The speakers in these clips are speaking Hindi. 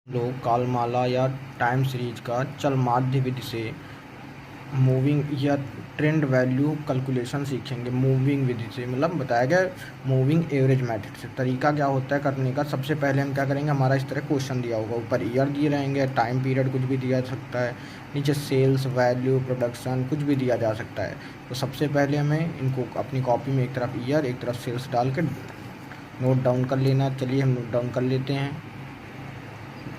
लोग कालमाला या टाइम सीरीज का चल माध्य विधि से मूविंग या ट्रेंड वैल्यू कैलकुलेशन सीखेंगे। मूविंग विधि से मतलब बताया गया मूविंग एवरेज मेथड से। तरीका क्या होता है करने का, सबसे पहले हम क्या करेंगे, हमारा इस तरह क्वेश्चन दिया होगा, ऊपर ईयर दिए रहेंगे, टाइम पीरियड कुछ भी दिया जा सकता है, नीचे सेल्स वैल्यू प्रोडक्शन कुछ भी दिया जा सकता है। तो सबसे पहले हमें इनको अपनी कॉपी में एक तरफ ईयर एक तरफ सेल्स डाल के नोट डाउन कर लेना। चलिए हम नोट डाउन कर लेते हैं।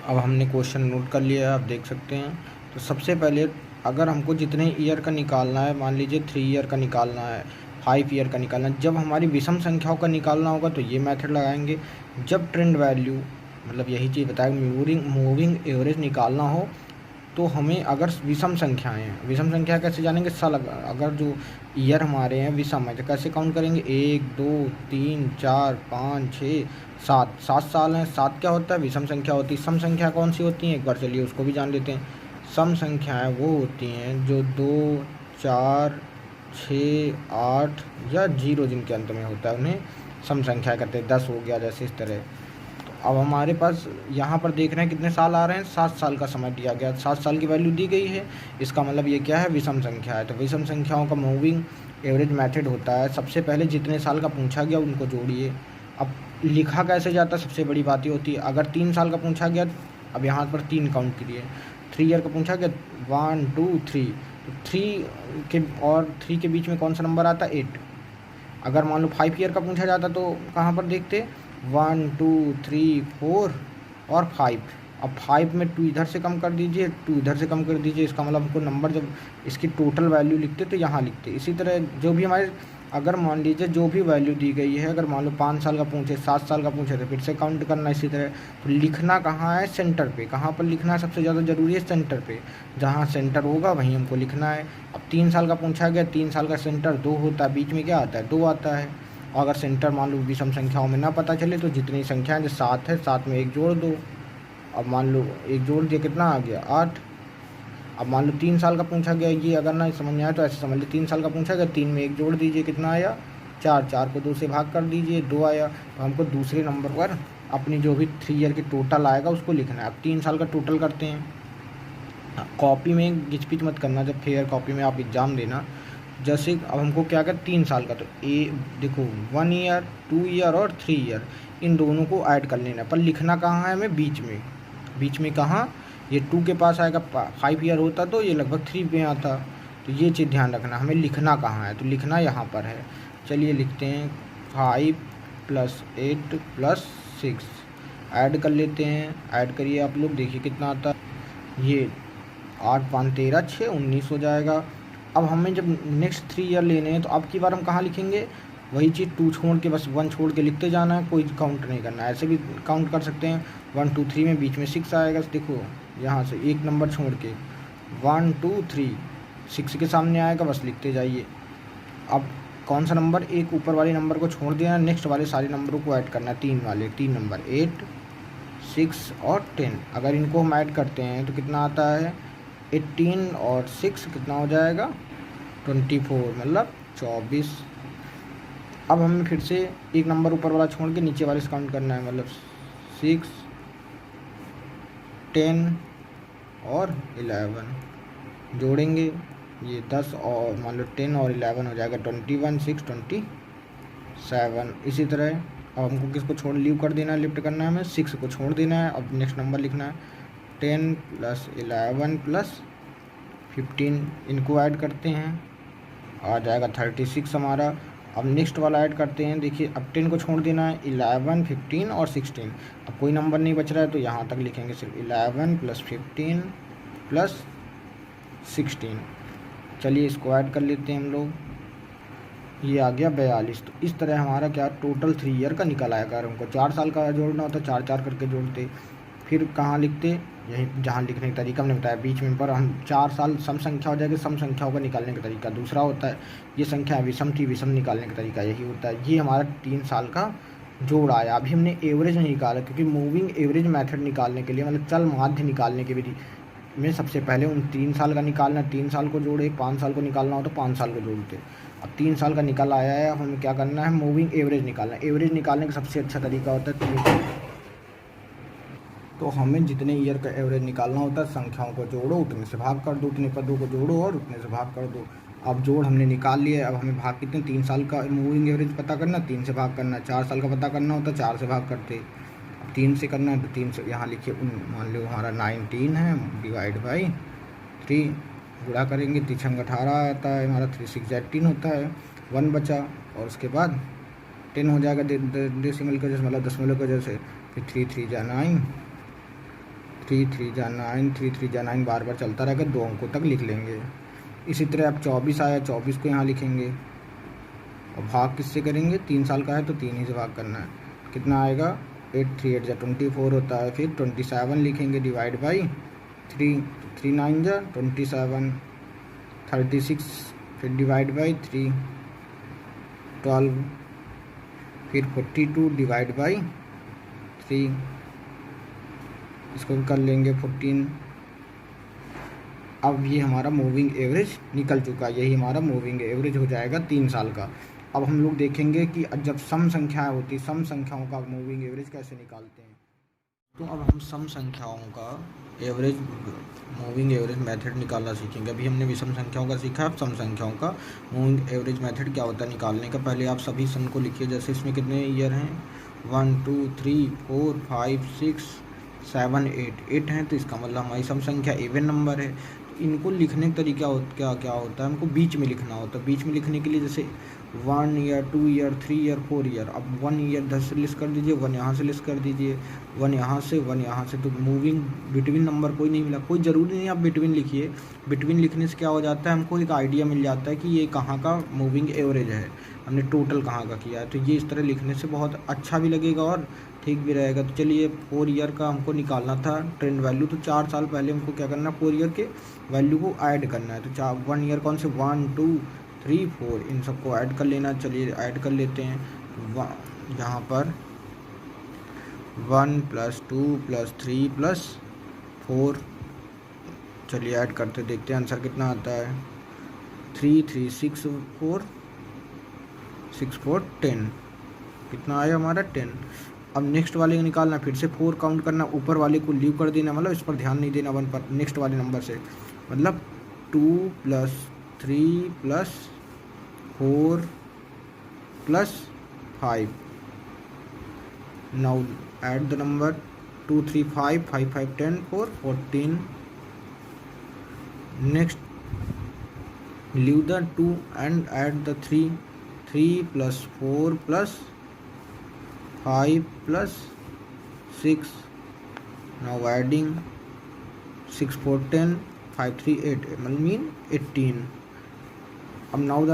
अब हमने क्वेश्चन नोट कर लिया है, आप देख सकते हैं। तो सबसे पहले अगर हमको जितने ईयर का निकालना है, मान लीजिए 3 ईयर का निकालना है, 5 ईयर का निकालना है, जब हमारी विषम संख्याओं का निकालना होगा तो ये मेथड लगाएंगे। जब ट्रेंड वैल्यू मतलब यही चीज़ बताया, मूविंग एवरेज निकालना हो तो हमें अगर विषम संख्याएँ हैं, विषम संख्या कैसे जानेंगे, साल अगर जो ईयर हमारे हैं विषम है तो कैसे काउंट करेंगे, 1 2 3 4 5 6 7 7 साल हैं। 7 क्या होता है, विषम संख्या होती है। सम संख्या कौन सी होती है, एक बार चलिए उसको भी जान लेते हैं। सम संख्याएं वो होती हैं जो 2 4 6 8 या 0 जिनके अंत में होता है उन्हें सम संख्या कहते हैं। 10 हो गया जैसे इस तरह। अब हमारे पास यहाँ पर देख रहे हैं कितने साल आ रहे हैं, 7 साल का समय दिया गया, 7 साल की वैल्यू दी गई है। इसका मतलब ये क्या है, विषम संख्या है। तो विषम संख्याओं का मूविंग एवरेज मेथड होता है, सबसे पहले जितने साल का पूछा गया उनको जोड़िए। अब लिखा कैसे जाता है, सबसे बड़ी बात ये होती है, अगर 3 साल का पूछा गया, अब यहाँ पर 3 काउंट करिए। 3 ईयर का पूछा गया, 1 2 3, तो 3 के और 3 के बीच में कौन सा नंबर आता है, 8। अगर मान लो 5 ईयर का पूछा जाता तो कहाँ पर देखते, 1 2 3 4 और 5। अब 5 में 2 इधर से कम कर दीजिए, 2 इधर से कम कर दीजिए। इसका मतलब हमको नंबर जब इसकी टोटल वैल्यू लिखते तो यहाँ लिखते। इसी तरह जो भी हमारे, अगर मान लीजिए जो भी वैल्यू दी गई है, अगर मान लो 5 साल का पूछे, 7 साल का पूछे तो फिर से काउंट करना इसी तरह। तो लिखना कहाँ है, सेंटर पे। कहाँ पर लिखना है सबसे ज़्यादा ज़रूरी है, सेंटर पे। जहाँ सेंटर होगा वहीं हमको लिखना है। अब 3 साल का पूछा गया, 3 साल का सेंटर 2 होता है, बीच में क्या आता है, 2 आता है। और अगर सेंटर मान लो विषम संख्याओं में ना पता चले तो जितनी संख्याएं, जो 7 है 7 में 1 जोड़ दो। अब मान लो 1 जोड़ दिया, कितना आ गया, 8। अब मान लो 3 साल का पूछा गया, ये अगर ना समझ में आए तो ऐसे समझ लो, 3 साल का पूछा गया, 3 में 1 जोड़ दीजिए, कितना आया, 4। 4 को 2 से भाग कर दीजिए, 2 आया। तो हमको दूसरे नंबर पर अपनी जो भी 3 ईयर की टोटल आएगा उसको लिखना है। अब 3 साल का टोटल करते हैं। कॉपी में गिचपिच मत करना, जब फेयर कॉपी में आप एग्ज़ाम देना। जैसे अब हमको क्या कर, 3 साल का, तो देखो 1 ईयर 2 ईयर और 3 ईयर, इन दोनों को ऐड कर लेना। पर लिखना कहाँ है हमें, बीच में। बीच में कहाँ, ये 2 के पास आएगा, 5 ईयर होता तो ये लगभग 3 में आता। तो ये चीज़ ध्यान रखना, हमें लिखना कहाँ है, तो लिखना यहाँ पर है। चलिए लिखते हैं, 5 + 8 + 6 ऐड कर लेते हैं। ऐड करिए आप लोग, देखिए कितना आता है, ये 8 5 13 6 19 हो जाएगा। अब हमें जब नेक्स्ट 3 ईयर लेने हैं तो अब की बार हम कहाँ लिखेंगे, वही चीज़ 2 छोड़ के, बस 1 छोड़ के लिखते जाना है, कोई काउंट नहीं करना है। ऐसे भी काउंट कर सकते हैं, 1 2 3 में बीच में 6 आएगा। देखो यहाँ से एक नंबर छोड़ के 1 2 3 6 के सामने आएगा, बस लिखते जाइए। अब कौन सा नंबर, एक ऊपर वाले नंबर को छोड़ देना, नेक्स्ट वाले सारे नंबरों को ऐड करना है, 3 नंबर 8 6 और 10। अगर इनको हम ऐड करते हैं तो कितना आता है, 18 और 6 कितना हो जाएगा, 24, मतलब 24। अब हमें फिर से एक नंबर ऊपर वाला छोड़ के नीचे वाले से काउंट करना है, मतलब 6 10 और 11 जोड़ेंगे, ये 10 और मान लो 10 और 11 हो जाएगा 21 6 27। इसी तरह अब हमको किसको छोड़, लीव कर देना है, लिफ्ट करना है, हमें 6 को छोड़ देना है। अब नेक्स्ट नंबर लिखना है, 10 + 11 + 15, इनको ऐड करते हैं, आ जाएगा 36 हमारा। अब नेक्स्ट वाला ऐड करते हैं, देखिए अब 10 को छोड़ देना है, 11 15 और 16। अब कोई नंबर नहीं बच रहा है तो यहाँ तक लिखेंगे, सिर्फ 11 + 15 + 16। चलिए इसको ऐड कर लेते हैं हम लोग, ये आ गया 42। तो इस तरह हमारा क्या टोटल 3 ईयर का निकल आएगा। अगर हमको 4 साल का जोड़ना होता 4 4 करके जोड़ते, फिर कहाँ लिखते, यहीं जहाँ लिखने का तरीका हमने बताया बीच में। पर हम 4 साल सम संख्या हो जाएगी, सम संख्याओं का निकालने का तरीका दूसरा होता है। ये संख्या विषम थी, विषम निकालने का तरीका यही होता है। ये हमारा 3 साल का जोड़ आया। अभी हमने एवरेज नहीं निकाला, क्योंकि मूविंग एवरेज मेथड निकालने के लिए, मतलब चल माध्य निकालने की विधि में सबसे पहले उन 3 साल का निकालना, 3 साल को जोड़े, 5 साल को निकालना हो तो 5 साल को जोड़ते। अब 3 साल का निकल आया है, अब हमें क्या करना है, मूविंग एवरेज निकालना है। एवरेज निकालने का सबसे अच्छा तरीका होता है तो हमें जितने ईयर का एवरेज निकालना होता है संख्याओं को जोड़ो, उतने से भाग कर दो, उतने पदों को जोड़ो और उतने से भाग कर दो। अब जोड़ हमने निकाल लिया है, अब हमें भाग कितने, 3 साल का मूविंग एवरेज पता करना, 3 से भाग करना। 4 साल का पता करना होता, 4 से भाग करते। 3 से करना है तो 3 से यहाँ लिखिए, मान लो हमारा 19 है, डिवाइड बाई 3, गुणा करेंगे, 3 छंग 18 आता है हमारा, 3 6 18 होता है, 1 बचा, और उसके बाद 10 हो जाएगा डेसिमल का जैसे, मतलब दशमलव का जैसे, फिर 3 3 जा 9, 3 3 जा 9, 3 3 जा 9 बार बार चलता रहेगा, 2 अंकों तक लिख लेंगे। इसी तरह अब 24 आया, 24 को यहाँ लिखेंगे, और भाग किससे करेंगे, 3 साल का है तो 3 ही से भाग करना है। कितना आएगा, 8 3 8 जा 24 होता है, फिर 27 लिखेंगे, डिवाइड बाई 3, 3 9 जा 27, 36, फिर डिवाइड बाई 3, 12, फिर 42 डिवाइड बाई 3, इसको भी कर लेंगे 14। अब ये हमारा मूविंग एवरेज निकल चुका है, यही हमारा मूविंग एवरेज हो जाएगा 3 साल का। अब हम लोग देखेंगे कि जब सम संख्याएं होती, सम संख्याओं का मूविंग एवरेज कैसे निकालते हैं। तो अब हम सम संख्याओं का एवरेज, मूविंग एवरेज मेथड निकालना सीखेंगे। अभी हमने विषम संख्याओं का सीखा, अब सम संख्याओं का मूविंग एवरेज मेथड क्या होता है निकालने का। पहले आप सभी सम को लिखिए, जैसे इसमें कितने ईयर हैं, 1 2 3 4 5 6 7 8 हैं, तो इसका मतलब हमारी सम संख्या इवन नंबर है। इनको लिखने का तरीका क्या होता है, हमको बीच में लिखना होता है। बीच में लिखने के लिए जैसे 1 ईयर 2 ईयर 3 ईयर 4 ईयर, अब 1 ईयर 10 से लिस्ट कर दीजिए, 1 यहाँ से लिस्ट कर दीजिए, 1 यहाँ से 1 यहाँ से, तो मूविंग बिटवीन नंबर कोई नहीं मिला। कोई ज़रूरी नहीं आप बिटवीन लिखिए, बिटवीन लिखने से क्या हो जाता है, हमको एक आइडिया मिल जाता है कि ये कहाँ का मूविंग एवरेज है, हमने टोटल कहाँ का किया है। तो ये इस तरह लिखने से बहुत अच्छा भी लगेगा और ठीक भी रहेगा। तो चलिए 4 ईयर का हमको निकालना था ट्रेंड वैल्यू, तो 4 साल पहले हमको क्या करना है, 4 ईयर के वैल्यू को ऐड करना है। तो 1 ईयर कौन से, 1 2 3 4, इन सबको ऐड कर लेना। चलिए ऐड कर लेते हैं। यहाँ पर 1 + 2 + 3 + 4, चलिए ऐड करते देखते हैं आंसर कितना आता है। 3 3 6 4 6 4 10, कितना आया हमारा 10। अब नेक्स्ट वाले को निकालना, फिर से 4 काउंट करना, ऊपर वाले को लीव कर देना, मतलब इस पर ध्यान नहीं देना 1 पर, नेक्स्ट वाले नंबर से, मतलब 2 + 3 + 4 + 5। Now add the number 2 3 5 5 5 10 4 14। Next leave the 2 and add the 3 + 4 + 5 + 6, now adding 6 4 10 5 3 8 mean 18। अब नाउ द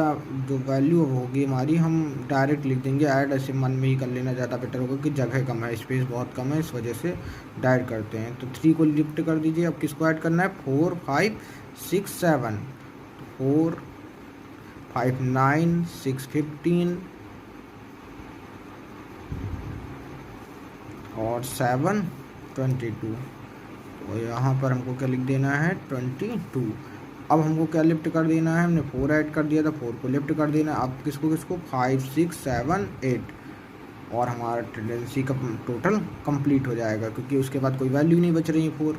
जो वैल्यू होगी हमारी, हम डायरेक्ट लिख देंगे ऐड, ऐसे मन में ही कर लेना ज़्यादा बेटर होगा कि जगह कम है, स्पेस बहुत कम है, इस वजह से डायरेक्ट करते हैं। तो 3 को लिफ्ट कर दीजिए। अब किसको ऐड करना है, 4 5 6 7, 4 5 9 6 15 और 7 22। तो यहाँ पर हमको क्या लिख देना है, 22। अब हमको क्या लिफ्ट कर देना है, हमने 4 ऐड कर दिया था, 4 को लिफ्ट कर देना है। अब किसको 5 6 7 8, और हमारा टेंडेंसी का टोटल कंप्लीट हो जाएगा, क्योंकि उसके बाद कोई वैल्यू नहीं बच रही है 4।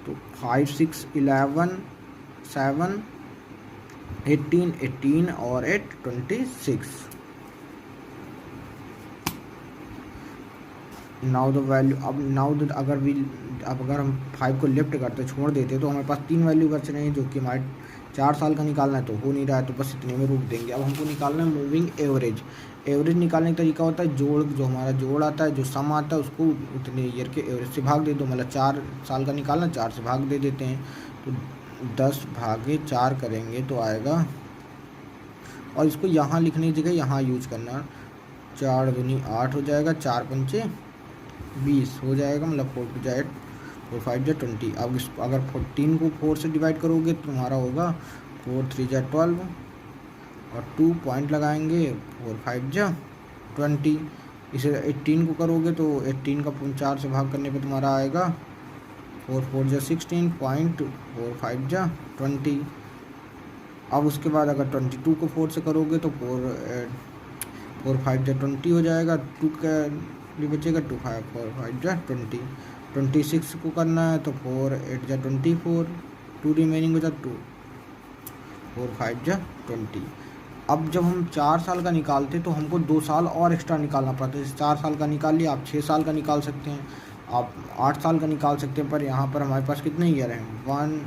तो 5 6 11 7 18 18 और 8 26। नाउ द वैल्यू, अब नाउ द अगर हम 5 को लेफ्ट करते छोड़ देते तो हमारे पास 3 वैल्यू बच रहे हैं, जो कि हमारे 4 साल का निकालना है, तो हो नहीं रहा है, तो बस इतने में रोक देंगे। अब हमको निकालना है मूविंग एवरेज। एवरेज निकालने का तरीका होता है, जो हमारा जोड़ आता है, जो सम आता है, उसको उतने ईयर के एवरेज से भाग दे दो, मतलब 4 साल का निकालना, 4 से भाग दे देते हैं, तो 10 भागे 4 करेंगे तो आएगा, और इसको यहाँ लिखने की जगह यहाँ यूज करना, 4 दूनी 8 हो जाएगा, 4 पंचे 20 हो जाएगा, मतलब 4 2 जा 8 4 5 जा 20। अब इसको अगर 14 को 4 से डिवाइड करोगे तो तुम्हारा होगा 4 3 जा 12, और 2 पॉइंट लगाएंगे, 4 5 जा 20। इसे 18 को करोगे तो 18 का 4 से भाग करने पे तुम्हारा आएगा 4 4 जा 16 पॉइंट 4 5 जा 20। अब उसके बाद अगर 22 को 4 से करोगे तो 4 5 जा 20 हो जाएगा, 2 का भी बचेगा, 2 5 4 5 जा 20। 26 को करना है तो 4 8 जा 24, 2 रिमेनिंग हो जा 2, 4 5 जा 20। अब जब हम 4 साल का निकालते तो हमको 2 साल और एक्स्ट्रा निकालना पड़ता है। जैसे 4 साल का निकाल लिया, आप 6 साल का निकाल सकते हैं, आप 8 साल का निकाल सकते हैं, पर यहाँ पर हमारे पास कितने ईयर हैं, 1,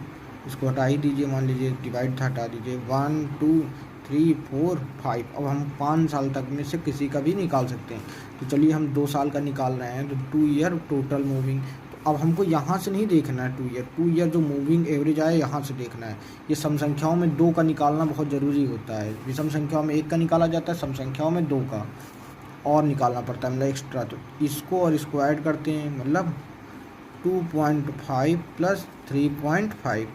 इसको हटा ही दीजिए, मान लीजिए डिवाइड था हटा दीजिए, 1 2 3 4 5। अब हम 5 साल तक में से किसी का भी निकाल सकते हैं। तो चलिए हम 2 साल का निकाल रहे हैं, तो 2 ईयर टोटल मूविंग। तो अब हमको यहाँ से नहीं देखना है 2 ईयर जो मूविंग एवरेज आए यहाँ से देखना है। ये सम संख्याओं में 2 का निकालना बहुत ज़रूरी होता है। विषम संख्याओं में 1 का निकाला जाता है, सम संख्याओं में 2 का और निकालना पड़ता है, मतलब एक्स्ट्रा। तो इसको और इसको ऐड करते हैं, मतलब 2.5 प्लस 3.5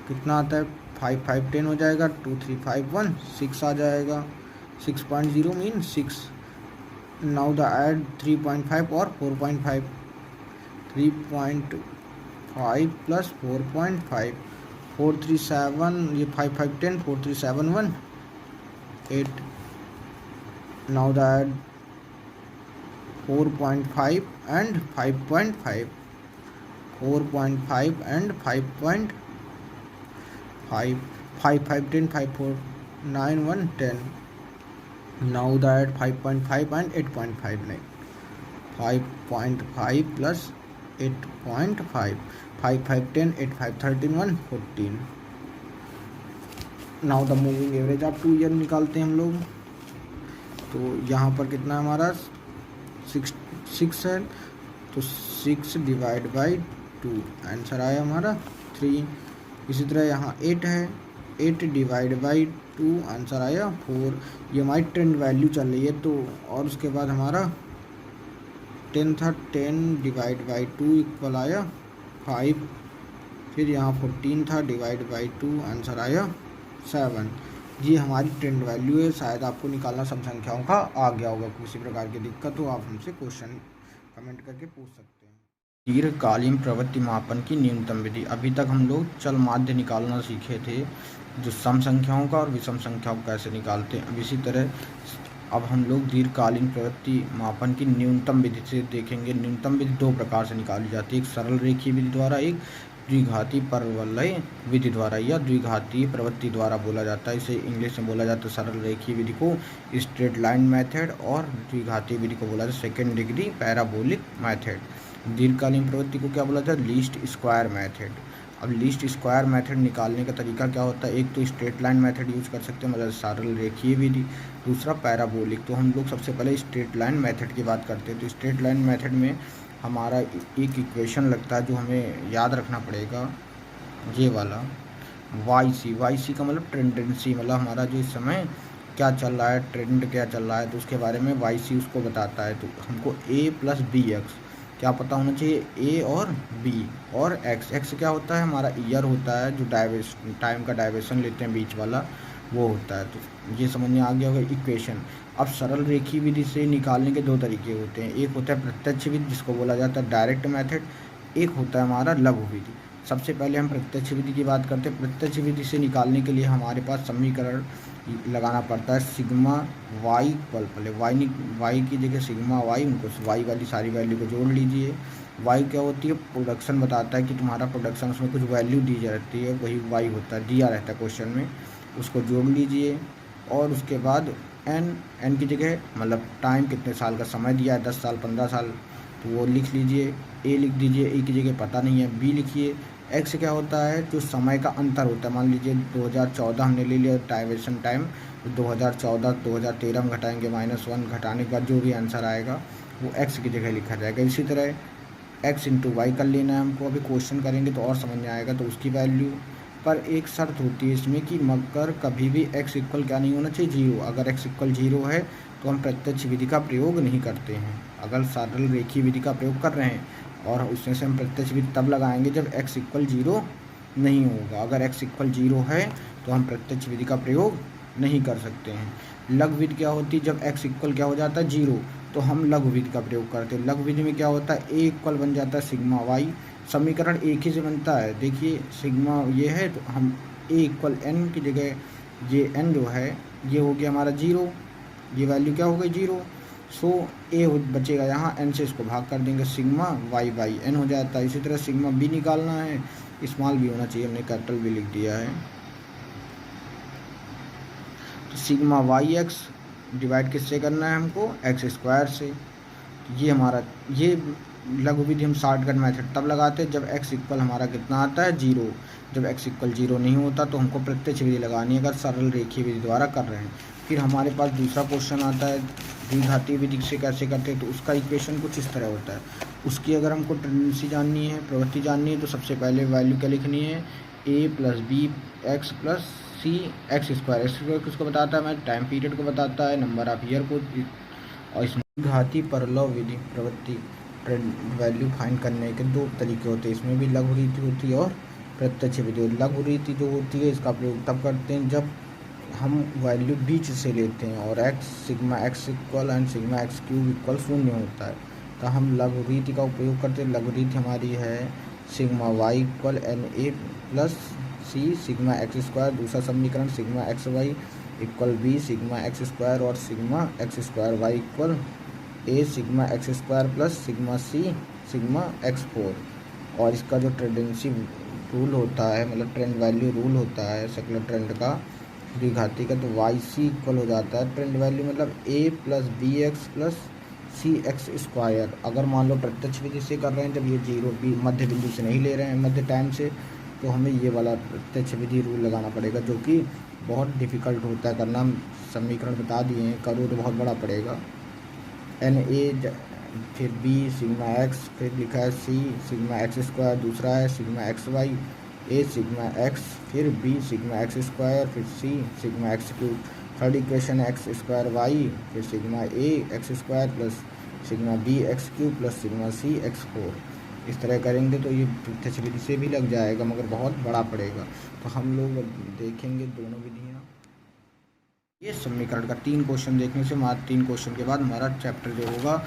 कितना आता है, 5 5 10 हो जाएगा, 2 3 5 1 6 आ जाएगा, 6.0 मीन 6। नाउ द ऐड 3.5 और 4.5, 3.5 प्लस 4.5, 4 3 7, ये 5 5 10, 4 3 7 1 8। Now the add 4.5 and 5.5, 4.5 and 5.5, 5 5 10, 5 4 9 1 10। Now that 5.5 and 8.5, like 5.5 plus 8.5, 5 5 10, 8 5 13 1 14। Now the moving average आप 2 ईयर निकालते हैं हम लोग। तो यहाँ पर कितना हमारा 6 है, तो 6 डिवाइड बाई 2, आंसर आया हमारा 3। इसी तरह यहाँ 8 है, 8 डिवाइड बाई 2, आंसर आया 4। ये हमारी ट्रेंड वैल्यू चल रही है। तो और उसके बाद हमारा 10 था, 10 डिवाइड बाई 2 इक्वल आया 5। फिर यहाँ 14 था, डिवाइड बाई 2, आंसर आया 7। ये हमारी ट्रेंड वैल्यू है। शायद आपको निकालना सम संख्याओं का आ गया होगा। किसी प्रकार की दिक्कत हो आप हमसे क्वेश्चन कमेंट करके पूछ सकते हैं। दीर्घकालीन प्रवृत्ति मापन की न्यूनतम विधि। अभी तक हम लोग चल माध्य निकालना सीखे थे, जो सम संख्याओं का और विषम संख्याओं को कैसे निकालते हैं। अब इसी तरह अब हम लोग दीर्घकालीन प्रवृत्ति मापन की न्यूनतम विधि से देखेंगे। न्यूनतम विधि 2 प्रकार से निकाली जाती है, एक सरल रेखीय विधि द्वारा, एक द्विघाती परवलय विधि द्वारा या द्विघातीय प्रवृत्ति द्वारा बोला जाता है। इसे इंग्लिश में बोला जाता है सरल रेखीय विधि को स्ट्रेट लाइन मेथड, और द्विघातीय विधि को बोला जाता है सेकेंड डिग्री पैराबोलिक मेथड। दीर्घकालीन प्रवृत्ति को क्या बोला जाता है, लीस्ट स्क्वायर मेथड। अब लीस्ट स्क्वायर मेथड निकालने का तरीका क्या होता है, एक तो स्ट्रेट लाइन मेथड यूज कर सकते हैं, मतलब सरल रेखीय विधि, दूसरा पैराबोलिक। तो हम लोग सबसे पहले स्ट्रेट लाइन मेथड की बात करते हैं। तो स्ट्रेट लाइन मेथड में हमारा एक इक्वेशन लगता है जो हमें याद रखना पड़ेगा, ये वाला वाई सी का मतलब टेंडेंसी, मतलब हमारा जो इस समय क्या चल रहा है, ट्रेंड क्या चल रहा है, तो उसके बारे में वाई सी उसको बताता है। तो हमको ए प्लस बी एक्स क्या पता होना चाहिए, ए और बी और एक्स क्या होता है, हमारा ईयर होता है, जो टाइम का डायवर्सन लेते हैं बीच वाला वो होता है। तो ये समझ में आ गया होगा इक्वेशन। अब सरल रेखीय विधि से निकालने के 2 तरीके होते हैं, एक होता है प्रत्यक्ष विधि जिसको बोला जाता है डायरेक्ट मेथड, एक होता है हमारा लघु विधि। सबसे पहले हम प्रत्यक्ष विधि की बात करते हैं। प्रत्यक्ष विधि से निकालने के लिए हमारे पास समीकरण लगाना पड़ता है, सिग्मा वाई इक्वल, पहले वाई की जगह सिग्मा वाई, उनको वाई वाली सारी वैल्यू को जोड़ लीजिए। वाई क्या होती है, प्रोडक्शन बताता है कि तुम्हारा प्रोडक्शन, उसमें कुछ वैल्यू दी जाती है, वही वाई होता है, दिया रहता है क्वेश्चन में, उसको जोड़ लीजिए। और उसके बाद एन की जगह मतलब टाइम कितने साल का समय दिया है, 10 साल 15 साल, तो वो लिख लीजिए। ए लिख दीजिए, ए की जगह पता नहीं है, बी लिखिए। एक्स क्या होता है, जो समय का अंतर होता है, मान लीजिए 2014 हमने ले लिया डायवर्सन टाइम, 2014 2013 में घटाएंगे -1, घटाने के बाद जो भी आंसर आएगा वो एक्स की जगह लिखा जाएगा। इसी तरह एक्स इंटू वाई कर लेना है हमको, अभी क्वेश्चन करेंगे तो और समझ में आएगा। तो उसकी वैल्यू पर एक शर्त होती है इसमें कि मगर कभी भी x इक्वल क्या नहीं होना चाहिए, 0। अगर x इक्वल 0 है तो हम प्रत्यक्ष विधि का प्रयोग नहीं करते हैं। अगर सरल रेखीय विधि का प्रयोग कर रहे हैं और उसमें से हम प्रत्यक्ष विधि तब लगाएंगे जब x इक्वल 0 नहीं होगा। अगर x इक्वल 0 है तो हम प्रत्यक्ष विधि का प्रयोग नहीं कर सकते हैं। लघु विधि क्या होती है, जब x इक्वल क्या हो जाता है 0 तो हम लघु विधि का प्रयोग करते हैं। लघु विधि में क्या होता है, a इक्वल बन जाता है सिग्मा वाई, समीकरण एक ही से बनता है। देखिए सिग्मा ये है तो हम a इक्वल एन की जगह ये n जो है ये हो गया हमारा 0, ये वैल्यू क्या हो गई 0। सो ए बचेगा यहाँ, एन से इसको भाग कर देंगे, सिग्मा वाई बाई एन हो जाता है। इसी तरह सिग्मा बी निकालना है, स्मॉल बी होना चाहिए, हमने कैपिटल बी लिख दिया है। तो सिग्मा वाई एक्स डिवाइड किससे करना है हमको, एक्स स्क्वायर से। ये हमारा ये लघु विधि हम शॉर्टकट मेथड तब लगाते हैं जब एक्स इक्वल हमारा कितना आता है, जीरो। जब एक्स इक्वल जीरो नहीं होता तो हमको प्रत्यक्ष विधि लगानी है, अगर सरल रेखीय विधि द्वारा कर रहे हैं। फिर हमारे पास दूसरा क्वेश्चन आता है द्विघातीय विधि से कैसे करते हैं, तो उसका इक्वेशन कुछ इस तरह होता है। उसकी अगर हमको टेंडेंसी जाननी है, प्रवृत्ति जाननी है, तो सबसे पहले वैल्यू क्या लिखनी है, ए प्लस बी एक्स प्लस सी एक्स स्क्वायर। एक्स स्क्वायर किसको बताता है, मैं टाइम पीरियड को बताता है, नंबर ऑफ ईयर को। और इसमें घाती परलव विधि प्रवृत्ति वैल्यू फाइंड करने के दो तरीके होते हैं, इसमें भी लघु रीति होती है और प्रत्यक्ष विधि। लघु रीति जो होती है इसका प्रयोग तब करते हैं जब हम वैल्यू बीच से लेते हैं और x sigma x equal and sigma x cube equal शून्य होता है, तो हम लघु रीति का उपयोग करते हैं। लघु रीति हमारी है sigma y equal n a plus C sigma x square. दूसरा समीकरण sigma x y equal b sigma x square और sigma x square Y equal a sigma x square plus sigma c sigma x four. और इसका जो टेंडेंसी रूल होता है, मतलब ट्रेंड वैल्यू रूल होता है सेकुलर ट्रेंड का द्विघाती का, तो वाई सी इक्वल हो जाता है ट्रेंड वैल्यू मतलब ए प्लस बी एक्स प्लस सी एक्स स्क्वायर। अगर मान लो प्रत्यक्ष विधि से कर रहे हैं, जब ये जीरो बी मध्य बिंदु से नहीं ले रहे हैं मध्य टाइम से, तो हमें ये वाला प्रत्यक्ष विधि रूल लगाना पड़ेगा, जो कि बहुत डिफ़िकल्ट होता है करना। हम समीकरण बता दिए हैं, करो तो बहुत बड़ा पड़ेगा। एन ए फिर बी सिग्मा एक्स, फिर लिखा है सी सिग्मा एक्स स्क्वायर, दूसरा है sigma x y a sigma x, फिर बी सिग्मा एक्स स्क्वायर, फिर c sigma x cube. Third equation x square y, फिर sigma a x square plus sigma b x cube plus sigma c x four. इस तरह करेंगे तो ये प्रत्यक्ष विधि से भी लग जाएगा, मगर बहुत बड़ा पड़ेगा। तो हम लोग देखेंगे दोनों विधियाँ। ये समीकरण का 3 क्वेश्चन देखने से, हमारा 3 क्वेश्चन के बाद हमारा चैप्टर जो होगा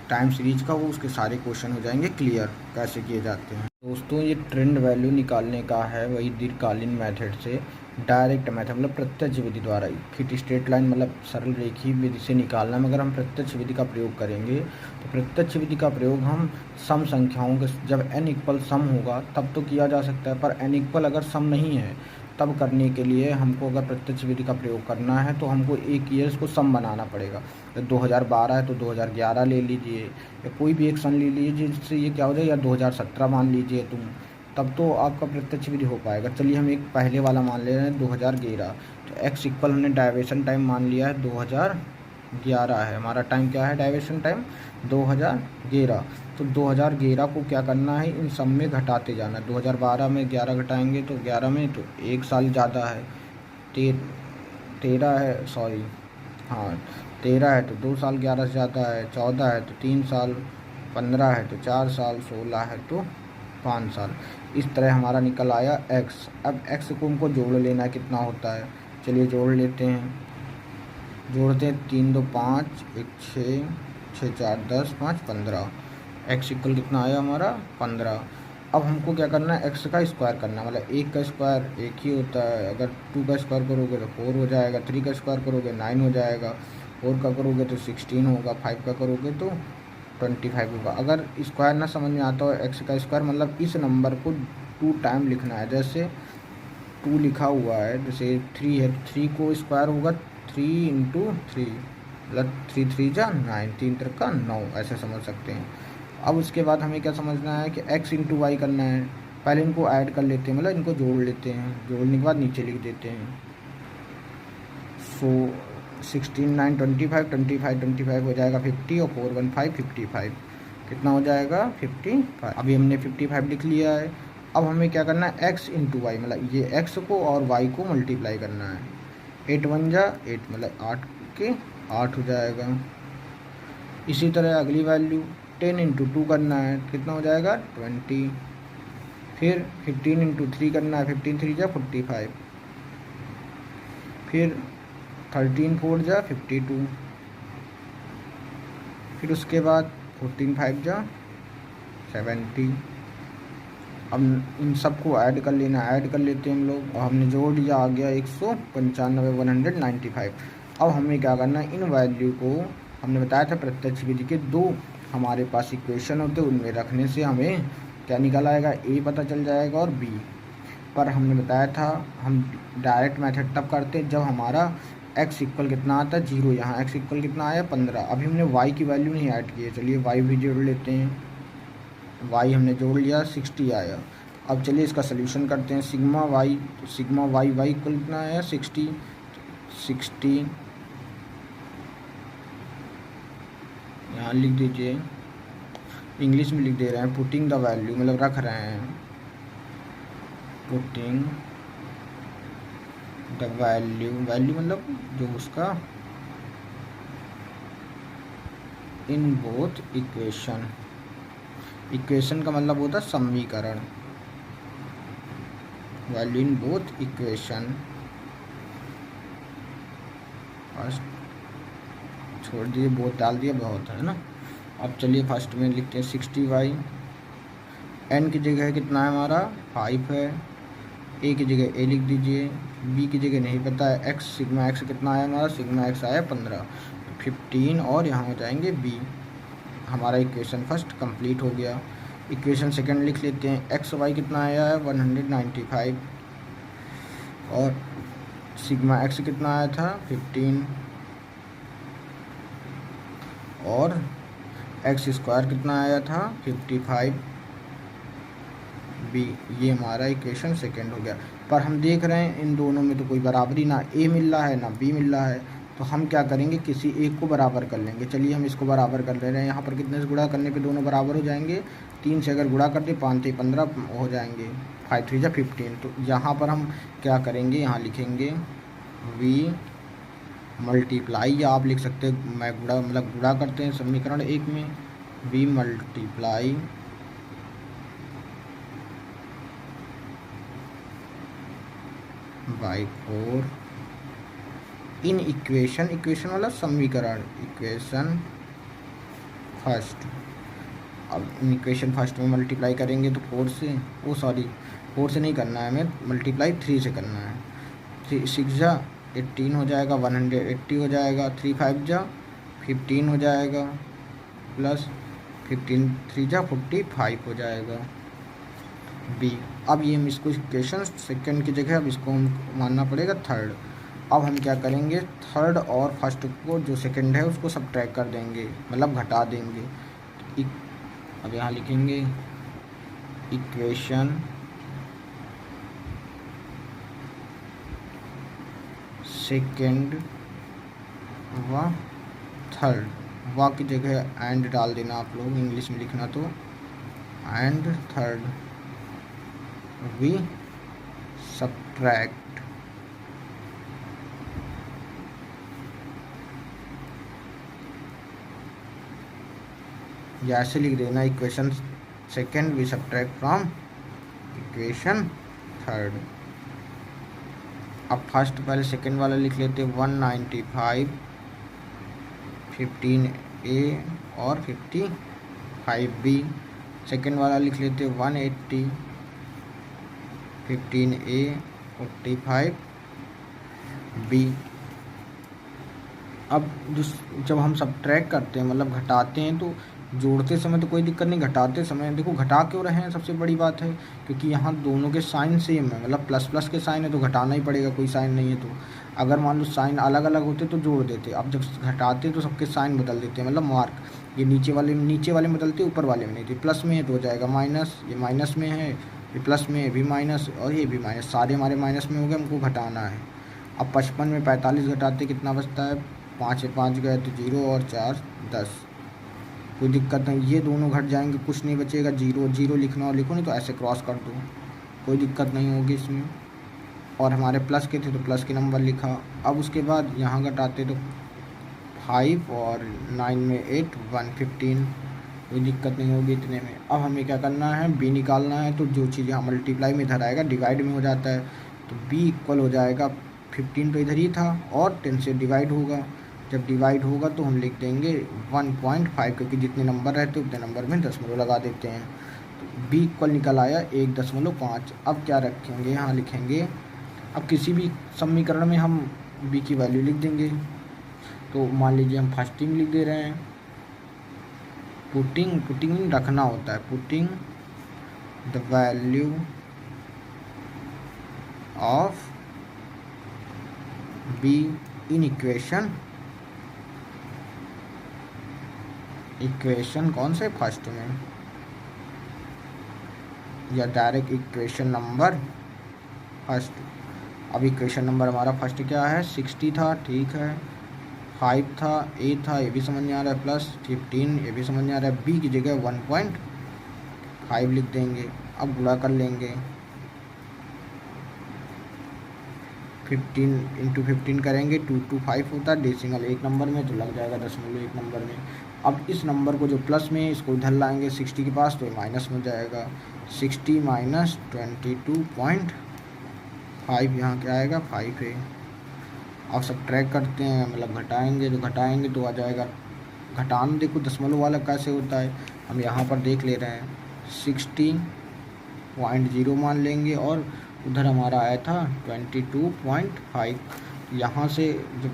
टाइम सीरीज का, वो उसके सारे क्वेश्चन हो जाएंगे क्लियर कैसे किए जाते हैं। दोस्तों ये ट्रेंड वैल्यू निकालने का है वही दीर्घकालीन मेथड से, डायरेक्ट मेथड मतलब प्रत्यक्ष विधि द्वारा ही। फिर स्ट्रेट लाइन मतलब सरल रेखीय विधि से निकालना, मगर हम प्रत्यक्ष विधि का प्रयोग करेंगे तो प्रत्यक्ष विधि का प्रयोग हम सम संख्याओं के, जब n इक्वल सम होगा तब तो किया जा सकता है, पर n इक्वल अगर सम नहीं है तब करने के लिए हमको अगर प्रत्यक्ष विधि का प्रयोग करना है तो हमको एक ईयर्स को सम बनाना पड़ेगा। तो 2012 है तो 2011 ले लीजिए, या कोई भी एक सन ले लीजिए जिससे ये क्या हो जाए, या 2017 मान लीजिए तुम, तब तो आपका प्रत्यक्ष विधि हो पाएगा। चलिए हम एक पहले वाला मान ले रहे हैं 2011, तो एक्स इक्वल हमने डाइवर्शन टाइम मान लिया है 2011 है हमारा टाइम। क्या है डाइवर्शन टाइम 2011। तो 2011 को क्या करना है, इन सब में घटाते जाना। 2012 में 11 घटाएंगे तो 11 में तो 1 साल ज़्यादा है, 13 है, सॉरी हाँ 13 है तो 2 साल 11 से ज़्यादा है, 14 है तो 3 साल, 15 है तो 4 साल, 16 है तो 5 साल। इस तरह हमारा निकल आया x। अब x को हमको जोड़ लेना है, कितना होता है, चलिए जोड़ लेते हैं। जोड़ते हैं 3 2 5 1 6 6 4 10 5 15। x इक्वल कितना आया हमारा 15। अब हमको क्या करना है, x का स्क्वायर करना है, मतलब 1 का स्क्वायर 1 ही होता है। अगर 2 का स्क्वायर करोगे तो 4 हो जाएगा, 3 का स्क्वायर करोगे 9 हो जाएगा, 4 का करोगे तो 16 होगा, 5 का करोगे तो 25 होगा। अगर स्क्वायर ना समझ में आता हो x का स्क्वायर, मतलब इस नंबर को 2 टाइम लिखना है। जैसे 2 लिखा हुआ है, जैसे 3 है, 3 को स्क्वायर होगा 3 इंटू 3, मतलब 3 3 जा 9, 3 3 का 9, ऐसे समझ सकते हैं। अब उसके बाद हमें क्या समझना है कि x इंटू वाई करना है। पहले इनको ऐड कर लेते हैं, मतलब इनको जोड़ लेते हैं, जोड़ने के बाद नीचे लिख देते हैं। सो 16 9 25 25 25 हो जाएगा 50 और 4 1 5 55, कितना हो जाएगा 55। अभी हमने 55 लिख लिया है। अब हमें क्या करना है, x इंटू वाई, मतलब ये x को और y को मल्टीप्लाई करना है। 8 1 जा 8, मतलब 8 के 8 हो जाएगा। इसी तरह अगली वैल्यू 10 इंटू 2 करना है, कितना हो जाएगा 20। फिर 15 इंटू 3 करना है, 15 3 जा 45। फिर 13 4 जा 52। फिर उसके बाद 14 5 जा 70। अब इन सबको ऐड कर लेना, ऐड कर लेते हैं हम लोग, और हमने जोड़ दिया, आ गया 195 195। अब हमें क्या करना है, इन वैल्यू को हमने बताया था प्रत्यक्ष विधि के दो हमारे पास इक्वेशन होते, उनमें रखने से हमें क्या निकल आएगा, ए पता चल जाएगा और बी। पर हमने बताया था हम डायरेक्ट मेथड तब करते हैं जब हमारा x इक्वल कितना आता है 0, यहाँ x इक्वल कितना आया 15। अभी हमने y की वैल्यू नहीं ऐड की है, चलिए y भी जोड़ लेते हैं, y हमने जोड़ लिया 60 आया। अब चलिए इसका सोल्यूशन करते हैं, सिग्मा वाई इक्वल कितना आया 60 यहाँ लिख दीजिए, इंग्लिश में लिख दे रहे हैं, पुटिंग द वैल्यू मतलब रख रहे हैं, पुटिंग द वैल्यू मतलब जो उसका इन बोथ इक्वेशन का मतलब होता है समीकरण, value in both equation. First छोड़ दिए, बोथ डाल दिया, बहुत है ना। अब चलिए फर्स्ट में लिखते हैं 60y, n की जगह कितना है हमारा 5 है, a की जगह a लिख दीजिए, b की जगह नहीं पता है, x सिग्मा x कितना आया हमारा, सिग्मा x आया 15, 15 और यहाँ हो जाएंगे b। हमारा इक्वेशन फर्स्ट कंप्लीट हो गया। इक्वेशन सेकंड लिख लेते हैं, एक्स वाई कितना आया है 195 और सिग्मा x कितना आया था 15 और एक्स स्क्वायर कितना आया था 55 बी। ये हमारा इक्वेशन सेकंड हो गया। पर हम देख रहे हैं इन दोनों में तो कोई बराबरी, ना ए मिल रहा है ना बी मिल रहा है, तो हम क्या करेंगे, किसी एक को बराबर कर लेंगे। चलिए हम इसको बराबर कर ले रहे हैं, यहाँ पर कितने से गुणा करने पे दोनों बराबर हो जाएंगे, 3 से अगर गुणा कर दे 5 से 15 हो जाएंगे, 5 3 जा 15। तो यहाँ पर हम क्या करेंगे, यहाँ लिखेंगे वी मल्टीप्लाई, या आप लिख सकते हैं मैं गुणा करते हैं समीकरण एक में, we multiply by 4 in equation वाला समीकरण, इक्वेशन फर्स्ट। अब इन इक्वेशन फर्स्ट में मल्टीप्लाई करेंगे तो 4 से, 4 से नहीं करना है हमें, मल्टीप्लाई 3 से करना है। 3 6 जा 18 हो जाएगा, 180 हो जाएगा, 3 5 जा 15 हो जाएगा, प्लस 15 3 जा 45 हो जाएगा बी। अब ये हम इसको इक्वेशन सेकंड की जगह अब इसको हम मानना पड़ेगा थर्ड। अब हम क्या करेंगे, थर्ड और फर्स्ट को जो सेकंड है उसको सब्ट्रैक्ट कर देंगे, मतलब घटा देंगे। अब यहाँ लिखेंगे इक्वेशन सेकंड व थर्ड, व की जगह एंड डाल देना आप लोग, इंग्लिश में लिखना तो एंड थर्ड वी सब्ट्रैक्ट, या ऐसे लिख देना equation second we subtract from equation third. अब फर्स्ट पहले सेकंड वाला लिख लेते 195 15a और 55b। सेकंड वाला लिख लेते 180 15a 45b। अब जब हम सब्ट्रैक्ट करते हैं मतलब घटाते हैं, तो जोड़ते समय तो कोई दिक्कत नहीं, घटाते समय देखो घटा क्यों रहे हैं, सबसे बड़ी बात है क्योंकि यहाँ दोनों के साइन सेम है, मतलब प्लस प्लस के साइन है तो घटाना ही पड़ेगा, कोई साइन नहीं है तो। अगर मान लो साइन अलग अलग होते तो जोड़ देते, अब जब घटाते तो सबके साइन बदल देते हैं, मतलब मार्क, ये नीचे वाले में बदलते, ऊपर वाले में नहीं थे। प्लस में है तो हो जाएगा माइनस, ये माइनस में है, ये प्लस में है भी माइनस और ये भी माइनस, सारे हमारे माइनस में हो गए, हमको घटाना है। अब 55 में 45 घटाते कितना बचता है, 5 से 5 गए तो 0 और 4 10, कोई दिक्कत नहीं, ये दोनों घट जाएंगे, कुछ नहीं बचेगा, 0 0 लिखना और लिखो नहीं तो ऐसे क्रॉस कर दो, कोई दिक्कत नहीं होगी इसमें। और हमारे प्लस के थे तो प्लस के नंबर लिखा। अब उसके बाद यहाँ घटाते तो 5 और 9 में 8 115, कोई दिक्कत नहीं होगी इतने में। अब हमें क्या करना है, बी निकालना है, तो जो चीज़ यहाँ मल्टीप्लाई में इधर आएगा डिवाइड में हो जाता है, तो बी इक्वल हो जाएगा 15 तो इधर ही था और 10 से डिवाइड होगा, जब डिवाइड होगा तो हम लिख देंगे 1.5, क्योंकि जितने नंबर रहते उतने नंबर में दशमलव लगा देते हैं, तो बी इक्वल निकल आया 1.5। अब क्या रखेंगे, यहाँ लिखेंगे, अब किसी भी समीकरण में हम बी की वैल्यू लिख देंगे, तो मान लीजिए हम फर्स्टिंग लिख दे रहे हैं, पुटिंग रखना होता है, putting the value of be in equation कौन से फर्स्ट में, या डायरेक्ट इक्वेशन नंबर फर्स्ट। अब इक्वेशन नंबर हमारा फर्स्ट क्या है, 60 था, ठीक है, 5 था, ए था, ये भी समझ में आ रहा है, प्लस 15 ये भी समझ में आ रहा है, बी की जगह 1.5 लिख देंगे। अब गुणा कर लेंगे, 15 इंटू 15 करेंगे, 225 होता है, डेसिमल एक नंबर में तो लग जाएगा दशमलव एक नंबर में। अब इस नंबर को जो प्लस में इसको इधर लाएंगे 60 के पास, तो ये माइनस में जाएगा, 60 माइनस 22.5 यहाँ क्या आएगा, 5 है। अब सब ट्रैक करते हैं, मतलब घटाएंगे तो आ जाएगा, घटाना देखो दशमलव वाला कैसे होता है, हम यहाँ पर देख ले रहे हैं, 60.0 मान लेंगे और उधर हमारा आया था 22.5। यहाँ से जब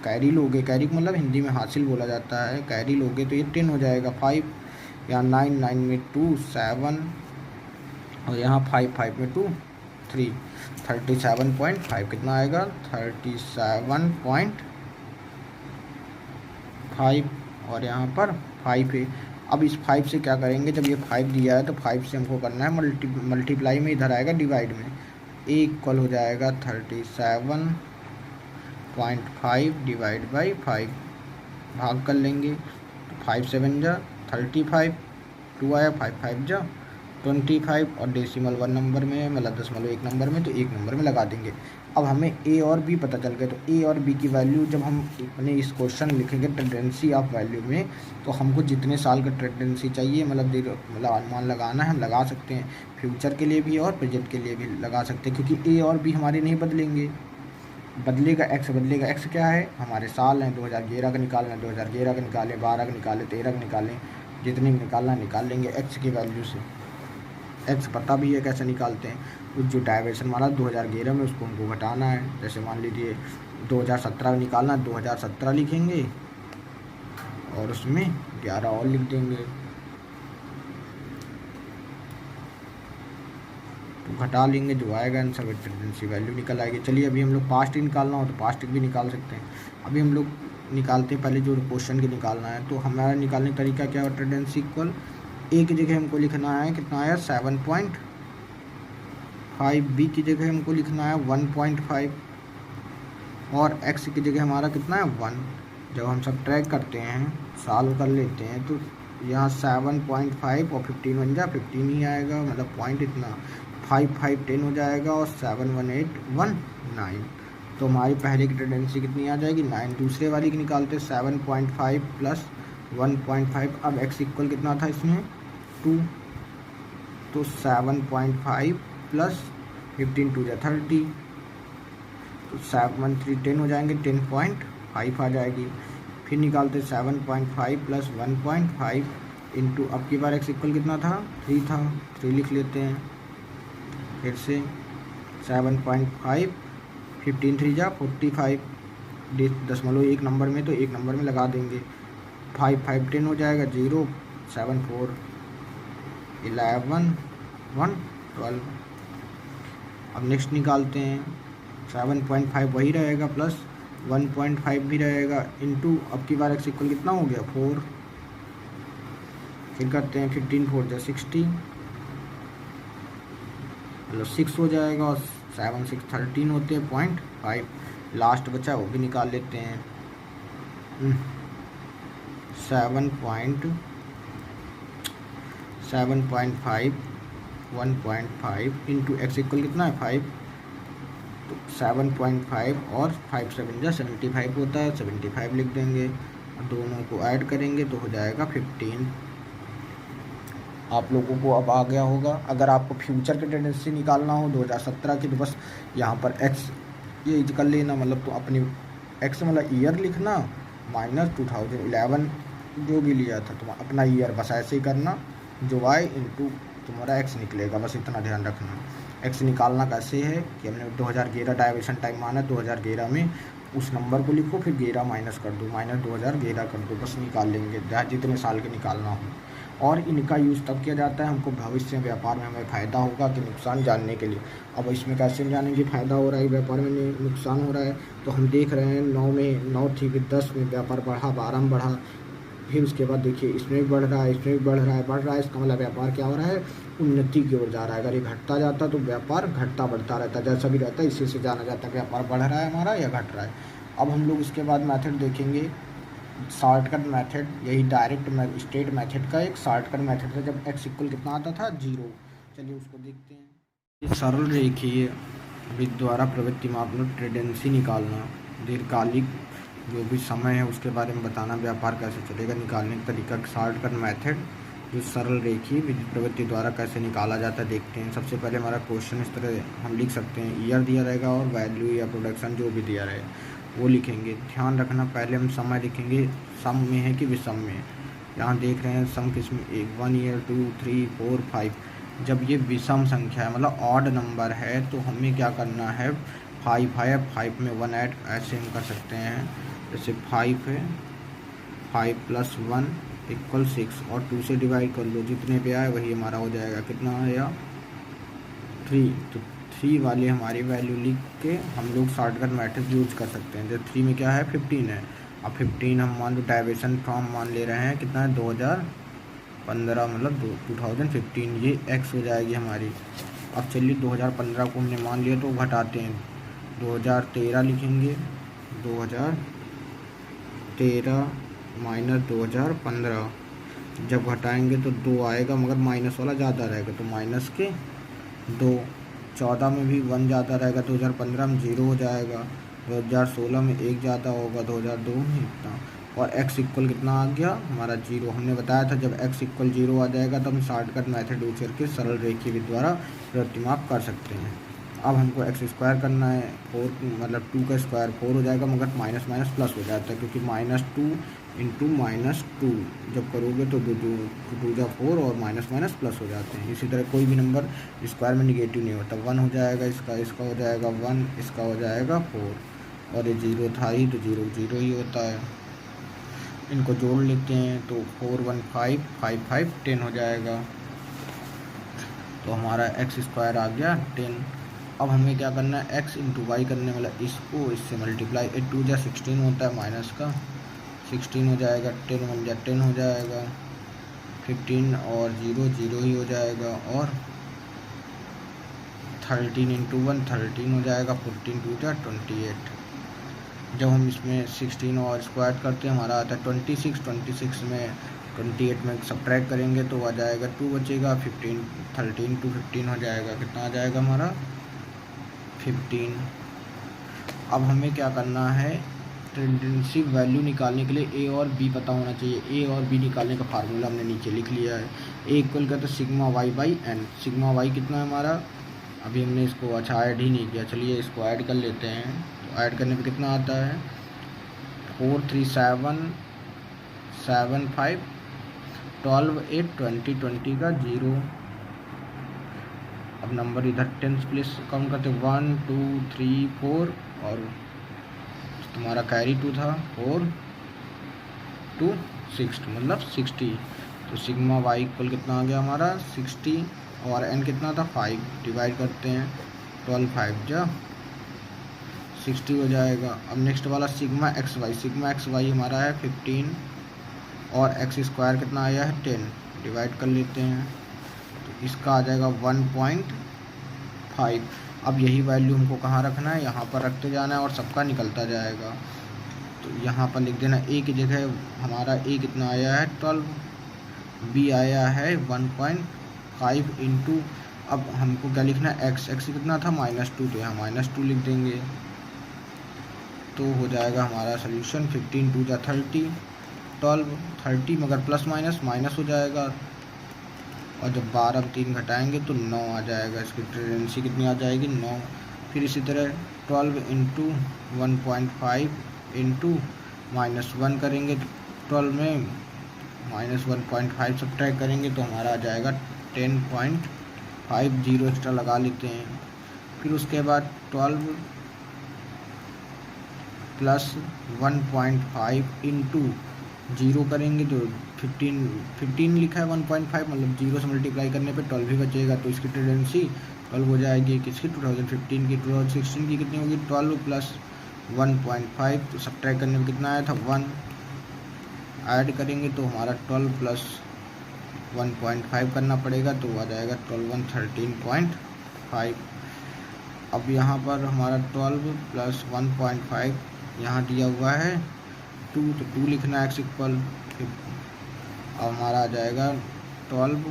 कैरी लोगे, कैरी को मतलब हिंदी में हासिल बोला जाता है, कैरी लोगे तो ये 10 हो जाएगा, 5 यहाँ 9 में 2 7 और यहाँ 5 में 2 3, 37.5 कितना आएगा, 37.5 और यहाँ पर 5 है। अब इस 5 से क्या करेंगे, जब ये 5 दिया है तो 5 से हमको करना है मल्टीप्लाई में, इधर आएगा डिवाइड में, ए इक्वल हो जाएगा 37.5 डिवाइड बाई 5, भाग कर लेंगे, 5 7 जा 35, 2 आया, 5 5 जा 25 और डेसिमल 1 नंबर में, मतलब दशमलव एक नंबर में, तो एक नंबर में लगा देंगे। अब हमें ए और बी पता चल गया, तो ए और बी की वैल्यू जब हम अपने इस क्वेश्चन लिखेंगे टेंडेंसी ऑफ वैल्यू में, तो हमको जितने साल का टेंडेंसी चाहिए, मतलब अनुमान लगाना है, हम लगा सकते हैं, फ्यूचर के लिए भी और प्रेजेंट के लिए भी लगा सकते हैं, क्योंकि ए और बी हमारे नहीं बदलेंगे, बदलेगा एक्स क्या है, हमारे साल हैं, 2011 का निकालना है, 2011 का निकालें, 12 का निकालें, 13 का निकालें, जितने निकालना निकाल लेंगे एक्स की वैल्यू से। एक्स पता भी है कैसे निकालते हैं, उस जो डाइवर्शन माना 2011 में उसको हमको घटाना है, जैसे मान लीजिए 2017 निकालना, 2017 लिखेंगे और उसमें 11 और लिख देंगे, तो घटा लेंगे, जो आएगा आंसर टेंडेंसी वैल्यू निकल आएगी। चलिए अभी हम लोग पास्ट ही निकालना हो तो पास्ट भी निकाल सकते हैं। अभी हम लोग निकालते हैं, पहले जो क्वेश्चन के निकालना है, तो हमारा निकालने का तरीका क्या है, टेंडेंसी इक्वल ए की जगह हमको लिखना है कितना आया 7.5, बी की जगह हमको लिखना है 1.5 और एक्स की जगह हमारा कितना है 1। जब हम सब ट्रैक करते हैं, सॉल्व कर लेते हैं, तो यहाँ 7.5 और 15 बन जा 15 ही आएगा, मतलब पॉइंट इतना 5 5 10 हो जाएगा और 7 1 8 1 9, तो हमारी पहले की टेंडेंसी कितनी आ जाएगी 9। दूसरे वाली की निकालते 7.5 प्लस 1.5, अब x इक्वल कितना था इसमें 2, तो 7.5 प्लस 15 2 जा 30, तो 7 3 10 हो जाएंगे, 10.5 आ जाएगी। फिर निकालते 7.5 प्लस 1.5 इंटू, अब की बार x इक्वल कितना था 3 था, 3 लिख लेते हैं, फिर से 7.5 15 3 जा 45, दशमलव एक नंबर में, तो एक नंबर में लगा देंगे, 5 5 10 हो जाएगा, 0 7 4 11 1 12। अब नेक्स्ट निकालते हैं, 7.5 वही रहेगा प्लस 1.5 भी रहेगा इंटू, अब की बार एक्स इक्वल कितना हो गया 4, फिर करते हैं 15 4 जा 60, मतलब 6 हो जाएगा और 7 6 13 होते हैं 0.5, लास्ट बचा वो भी निकाल लेते हैं, 7.5 1.5 इंटू एक्स इक्वल कितना है 5, तो 7.5 और 5 7 जा 75 होता है, 75 लिख देंगे और दोनों को ऐड करेंगे तो हो जाएगा 15। आप लोगों को अब आ गया होगा। अगर आपको फ्यूचर की टेंडेंसी निकालना हो 2017 की, तो बस यहाँ पर एक्स ये कर लेना, मतलब तो अपनी एक्स मतलब ईयर लिखना माइनस 2011 जो भी लिया था, तो अपना ईयर बस ऐसे ही करना, जो वाई इंटू तुम्हारा एक्स निकलेगा, बस इतना ध्यान रखना। एक्स निकालना कैसे है कि हमने 2011 डाइवर्शन टाइम माना, 2011 में उस नंबर को लिखो, फिर 11 माइनस कर दो, -2011 कर दो, बस निकाल लेंगे जितने साल के निकालना हो। और इनका यूज़ तब किया जाता है हमको भविष्य में व्यापार में हमें फ़ायदा होगा कि नुकसान जानने के लिए। अब इसमें कैसे जानेंगे फ़ायदा हो रहा है व्यापार में नुकसान हो रहा है, तो हम देख रहे हैं 9 थी, फिर 10 में व्यापार बढ़ा, 12 में बढ़ा, फिर उसके बाद देखिए इसमें भी बढ़ रहा है, इसमें भी बढ़ रहा है। इसका मतलब व्यापार क्या हो रहा है, उन्नति की ओर जा रहा है। अगर ये घटता जाता तो व्यापार घटता बढ़ता रहता, जैसा भी रहता है इसी से जाना जाता है व्यापार बढ़ रहा है हमारा या घट रहा है। अब हम लोग इसके बाद मेथड देखेंगे, शॉर्टकट मेथड, यही डायरेक्ट स्टेट मेथड का एक शॉर्टकट मेथड था जब x इक्वल कितना आता था 0। चलिए उसको देखते हैं। इस सरल रेखीय वृत्त द्वारा प्रवृत्ति मापना, टेंडेंसी निकालना, दीर्घकालिक जो भी समय है उसके बारे में बताना, व्यापार कैसे चलेगा निकालने का तरीका, शॉर्टकट मेथड जो सरल रेखीय विद्युत प्रवृत्ति द्वारा कैसे निकाला जाता है देखते हैं। सबसे पहले हमारा क्वेश्चन इस तरह हम लिख सकते हैं, ईयर दिया रहेगा और वैल्यू या प्रोडक्शन जो भी दिया रहे वो लिखेंगे। ध्यान रखना पहले हम समय लिखेंगे, सम में है कि विषम में। यहाँ देख रहे हैं सम किसमें, 1 ईयर 2 3 4 5। जब ये विषम संख्या है मतलब ऑड नंबर है तो हमें क्या करना है, 5 है, 5 में 1 ऐड, ऐसे हम कर सकते हैं। जैसे 5 है, 5 + 1 = 6 और 2 से डिवाइड कर लो, जितने पे आए वही हमारा हो जाएगा। कितना आया 3, तो 3 वाले हमारी वैल्यू लिख के हम लोग शॉर्टकट मेथड यूज कर सकते हैं। जब 3 में क्या है 15 है, अब 15 हम मान लो डाइवर्शन फ्रॉम मान ले रहे हैं, कितना है 2015 मतलब 2015, ये x हो जाएगी हमारी। अब चलिए 2015 को हमने मान लिया तो घटाते हैं, 2013 लिखेंगे, 2013 - 2015। जब घटाएंगे तो 2 आएगा मगर माइनस वाला ज़्यादा रहेगा तो माइनस के 2। 14 में भी 1 ज़्यादा रहेगा, 2015 में 0 हो जाएगा, 2016 में 1 ज़्यादा होगा, 2002 में इतना। और x इक्वल कितना आ गया हमारा 0। हमने बताया था जब x इक्वल 0 आ जाएगा तो हम शॉर्टकट मेथड यूज करके सरल रेखीय विधि द्वारा प्रवृत्ति माप कर सकते हैं। अब हमको x स्क्वायर करना है, 4 मतलब 2 का स्क्वायर 4 हो जाएगा मगर माइनस माइनस प्लस हो जाता है, क्योंकि -2 × -2 जब करोगे तो 2 जा 4 और माइनस माइनस प्लस हो जाते हैं। इसी तरह कोई भी नंबर स्क्वायर में निगेटिव नहीं होता, 1 हो जाएगा, इसका हो जाएगा 1, इसका हो जाएगा 4 और ये 0 था ही तो 0 0 ही होता है। इनको जोड़ लेते हैं तो 4 1 5 5 5 10 हो जाएगा, तो हमारा x स्क्वायर आ गया 10। अब हमें क्या करना है, x × y करने वाला, इसको इससे मल्टीप्लाई, 2 जा 16 होता है, माइनस का 16 हो जाएगा, 10 1 जा 10 हो जाएगा, 15 और 0 0 ही हो जाएगा, और 13 × 1 13 हो जाएगा, 14 2 जा 28। जब हम इसमें 16 और स्क्वायर करते हैं हमारा आता है 26, 26 में 28 में सब्ट्रैक्ट करेंगे तो आ जाएगा 2 बचेगा, 15 13 2 15 हो जाएगा, कितना आ जाएगा हमारा 15। अब हमें क्या करना है, टेंडेंसी वैल्यू निकालने के लिए a और b पता होना चाहिए। a और b निकालने का फार्मूला हमने नीचे लिख लिया है। a इक्वल करते सिग्मा y/n, सिग्मा y कितना है हमारा, अभी हमने इसको अच्छा ऐड ही नहीं किया, चलिए इसको ऐड कर लेते हैं। तो ऐड करने पे कितना आता है 4 3 7 7 5 12 8 20 20 का 0। अब नंबर इधर टेंस प्लेस काउंट करते 1 2 3 4 और तुम्हारा कैरी 2 था 4 2 6 मतलब 60। तो सिग्मा y इक्वल कितना आ गया हमारा 60 और n कितना था 5, डिवाइड करते हैं 12 5 जा 60 हो जाएगा। अब नेक्स्ट वाला सिग्मा एक्स वाई हमारा है 15 और x स्क्वायर कितना आया है 10, डिवाइड कर लेते हैं तो इसका आ जाएगा 1.5। अब यही वैल्यू हमको कहाँ रखना है, यहाँ पर रखते जाना है और सबका निकलता जाएगा। तो यहाँ पर लिख देना a की जगह हमारा a कितना आया है 12, b आया है 1.5 इंटू, अब हमको क्या लिखना है x कितना था -2, तो यहाँ -2 लिख देंगे तो हो जाएगा हमारा सोल्यूशन 15 2 जा 30 12 30 मगर प्लस माइनस हो जाएगा, और जब 12 में 3 घटाएंगे तो 9 आ जाएगा। इसकी टेंडेंसी कितनी आ जाएगी 9। फिर इसी तरह 12 इंटू 1.5 इंटू -1 करेंगे, 12 में -1.5 सब्ट्रैक्ट करेंगे तो हमारा आ जाएगा 10.5, 0 एक्स्ट्रा लगा लेते हैं। फिर उसके बाद 12 प्लस 1.5 इंटू जीरो करेंगे तो 15 लिखा है 1.5, मतलब जीरो से मल्टीप्लाई करने पे 12 ही बचेगा। तो इसकी टेंडेंसी 12 हो जाएगी। किसकी 2015 की, 2016 की कितनी होगी 12 प्लस 1.5, तो सब्ट्रैक्ट करने में कितना आया था 1, ऐड करेंगे तो हमारा 12 प्लस 1.5 करना पड़ेगा तो आ जाएगा 12 13.5। अब यहाँ पर हमारा 12 प्लस 1.5 यहाँ दिया हुआ है 2, तो 2 लिखना है एक्स इक्वल। अब हमारा आ जाएगा 12,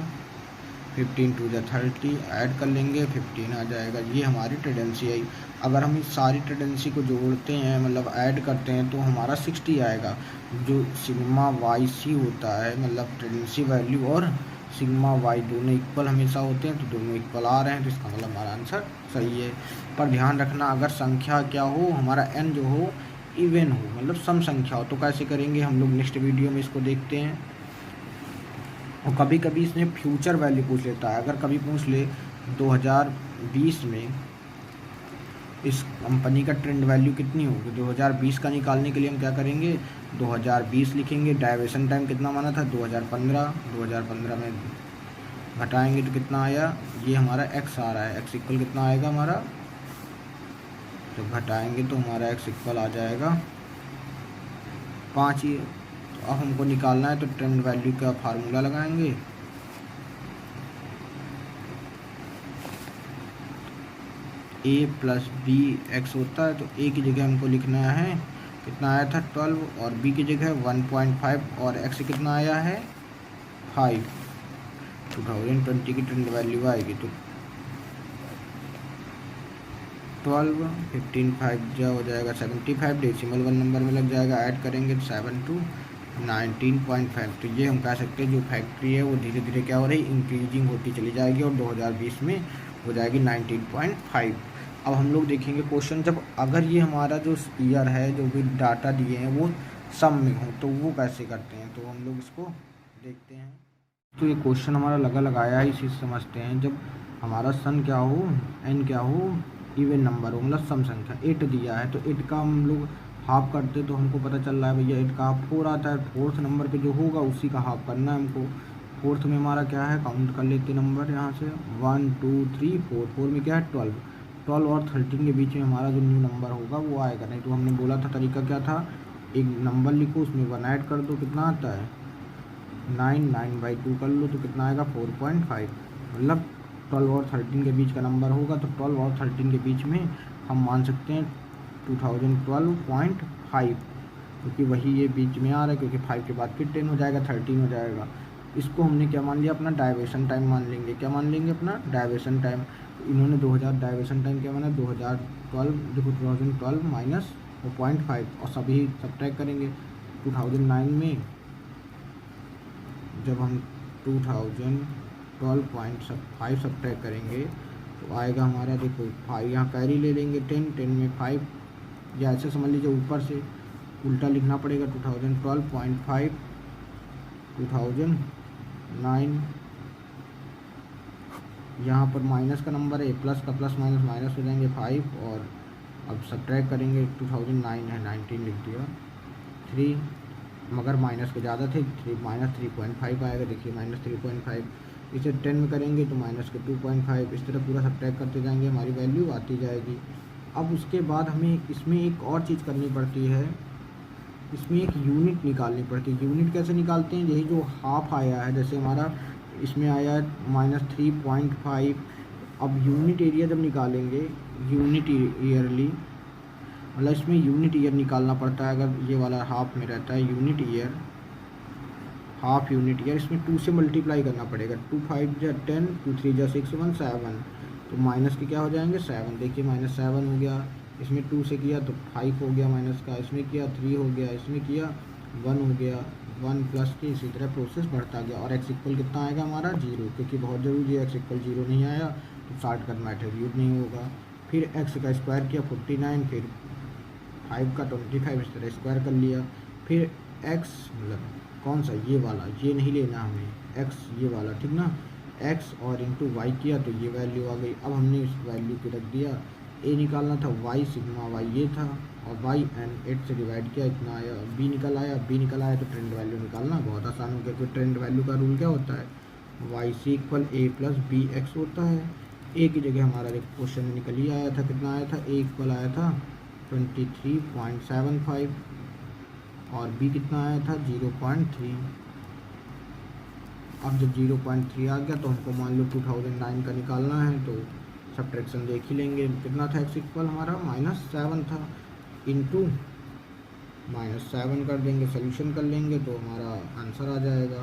15 टू 30, ऐड कर लेंगे 15 आ जाएगा। ये हमारी टेंडेंसी आई। अगर हम इस सारी टेंडेंसी को जोड़ते हैं, मतलब ऐड करते हैं, तो हमारा 60 आएगा। जो सिग्मा वाई सी होता है, मतलब टेंडेंसी वैल्यू और सिग्मा वाई दोनों इक्वल हमेशा होते हैं, तो दोनों इक्वल आ रहे हैं, तो इसका मतलब हमारा आंसर सही है। पर ध्यान रखना, अगर संख्या क्या हो, हमारा n जो हो इवन हो, मतलब सम संख्या हो, तो कैसे करेंगे हम लोग नेक्स्ट वीडियो में इसको देखते हैं। और कभी कभी इसमें फ्यूचर वैल्यू पूछ लेता है। अगर कभी पूछ ले 2020 में इस कंपनी का ट्रेंड वैल्यू कितनी होगी, 2020 का निकालने के लिए हम क्या करेंगे, 2020 लिखेंगे। डाइवर्सन टाइम कितना माना था 2015, 2015 में घटाएंगे तो कितना आया, ये हमारा x आ रहा है। x इक्वल कितना आएगा हमारा, जब घटाएंगे तो हमारा x इक्वल आ जाएगा 5 ही। तो अब हमको निकालना है, तो ट्रेंड वैल्यू का फार्मूला लगाएंगे। a प्लस बी एक्स होता है, तो a की जगह हमको लिखना है कितना आया था 12, और b की जगह 1.5, और x कितना आया है 5। 2020 की ट्रेंड वैल्यू आएगी तो 12, 15, 5 जा हो जाएगा 75, डेसिमल 1 नंबर में लग जाएगा, ऐड करेंगे तो 7 to 19.5। तो ये हम कह सकते हैं जो फैक्ट्री है वो धीरे धीरे क्या हो रही, इंक्रीजिंग होती चली जाएगी, और 2020 में हो जाएगी 19.5। अब हम लोग देखेंगे क्वेश्चन, जब अगर ये हमारा जो ईयर है, जो भी डाटा दिए हैं वो सम में हो, तो वो कैसे करते हैं, तो हम लोग इसको देखते हैं। तो ये क्वेश्चन हमारा लगाया है, इसी से समझते हैं। जब हमारा सन क्या हो, एन क्या हो, इवन नंबर हो, मतलब सम संख्या 8 दिया है, तो 8 का हम लोग हाफ करते तो हमको पता चल रहा है भैया 8 का हाफ 4 आता है। फोर्थ नंबर पे जो होगा उसी का हाफ करना है हमको। फोर्थ में हमारा क्या है, काउंट कर लेते नंबर यहाँ से 1 2 3 4। 4 में क्या है 12 और 13 के बीच में हमारा जो न्यू नंबर होगा वो आएगा। नहीं तो हमने बोला था तरीका क्या था, एक नंबर लिखो उसमें 1 ऐड कर दो, कितना आता है 9/2 कर लो तो कितना आएगा 4.5। मतलब 12 और 13 के बीच का नंबर होगा, तो 12 और 13 के बीच में हम मान सकते हैं 2012.5, क्योंकि वही ये बीच में आ रहा है, क्योंकि 5 के बाद फिर 10 हो जाएगा, 13 हो जाएगा। इसको हमने क्या मान लिया, अपना डाइवर्सन टाइम मान लेंगे। क्या मान लेंगे, अपना डाइवर्सन टाइम। इन्होंने 2000 डाइवर्सन टाइम क्या माना, 2012, देखो 2012 माइनस 0.5, और सभी सब्ट्रैक्ट करेंगे। 2009 में जब हम 2012.5 सब्ट्रैक्ट करेंगे तो आएगा हमारा, देखो 5 यहाँ कैरी ले लेंगे, 10 में 5, या ऐसे समझ लीजिए ऊपर से उल्टा लिखना पड़ेगा। 2012.5 2009, यहाँ पर माइनस का नंबर है, प्लस का प्लस माइनस माइनस हो जाएंगे 5, और अब सब्ट्रैक्ट करेंगे 2009 है 19 लिख दिया, 3 मगर माइनस के ज़्यादा थे, 3 माइनस 3.5 आएगा। देखिए माइनस 3.5, इसे 10 में करेंगे तो माइनस के 2.5, इस तरह पूरा सब्ट्रैक्ट करते जाएंगे, हमारी वैल्यू आती जाएगी। अब उसके बाद हमें इसमें एक और चीज़ करनी पड़ती है, इसमें एक यूनिट निकालनी पड़ती है। यूनिट कैसे निकालते हैं, यही जो हाफ आया है, जैसे हमारा इसमें आया है -3.5। अब यूनिट एरिया जब निकालेंगे, यूनिट ईयरली, मतलब इसमें यूनिट ईयर निकालना पड़ता है। अगर ये वाला हाफ में रहता है unit year, half unit year, इसमें 2 से मल्टीप्लाई करना पड़ेगा। 2 5 जा 10, 2 3 जा 6 1 7, तो माइनस के क्या हो जाएंगे 7। देखिए -7 हो गया, इसमें 2 से किया तो 5 हो गया माइनस का, इसमें किया 3 हो गया, इसमें किया 1 हो गया, 1 प्लस की इसी तरह प्रोसेस बढ़ता गया। और x इक्वल कितना आएगा हमारा 0, क्योंकि बहुत ज़रूरी है, x इक्वल 0 नहीं आया तो शॉर्टकट मेथड यूज नहीं होगा। फिर x का स्क्वायर किया 49, फिर 5 का 25, इस तरह स्क्वायर कर लिया। फिर x मतलब कौन सा, ये वाला, ये नहीं लेना हमें, x ये वाला, ठीक ना, x और इंटू वाई किया तो ये वैल्यू आ गई। अब हमने इस वैल्यू को रख दिया, a निकालना था y सिग्मा y ये था, और बाई एन 8 से डिवाइड किया, इतना आया, बी निकल आया। बी निकल आया तो ट्रेंड वैल्यू निकालना बहुत आसान हो गया, क्योंकि ट्रेंड वैल्यू का रूल क्या होता है, वाई सी इक्वल ए प्लस बी एक्स होता है। ए की जगह हमारा क्वेश्चन में निकल ही आया था, कितना आया था, ए इक्वल आया था 23.75 और बी कितना आया था 0.3। अब जब 0.3 आ गया तो हमको मान लो 2009 का निकालना है, तो सब्ट्रैक्शन देख ही लेंगे, कितना था, एक्स इक्वल हमारा -7 था, इंटू -7 कर देंगे, सोल्यूशन कर लेंगे तो हमारा आंसर आ जाएगा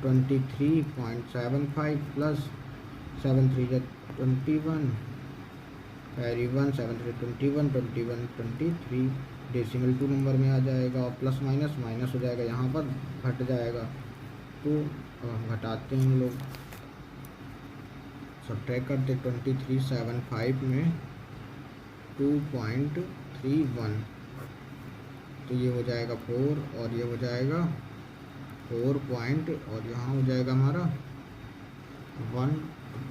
23.75 प्लस 7 3 21 कैरी 1 7 3 21 21 23 डेसिमल 2 नंबर में आ जाएगा, और प्लस माइनस माइनस हो जाएगा, यहाँ पर घट जाएगा। तो हम घटाते हैं, हम लोग सब्ट्रैक्ट करते 2375 में 2.31, तो ये हो जाएगा 4 और ये हो जाएगा 4 पॉइंट, और यहाँ हो जाएगा हमारा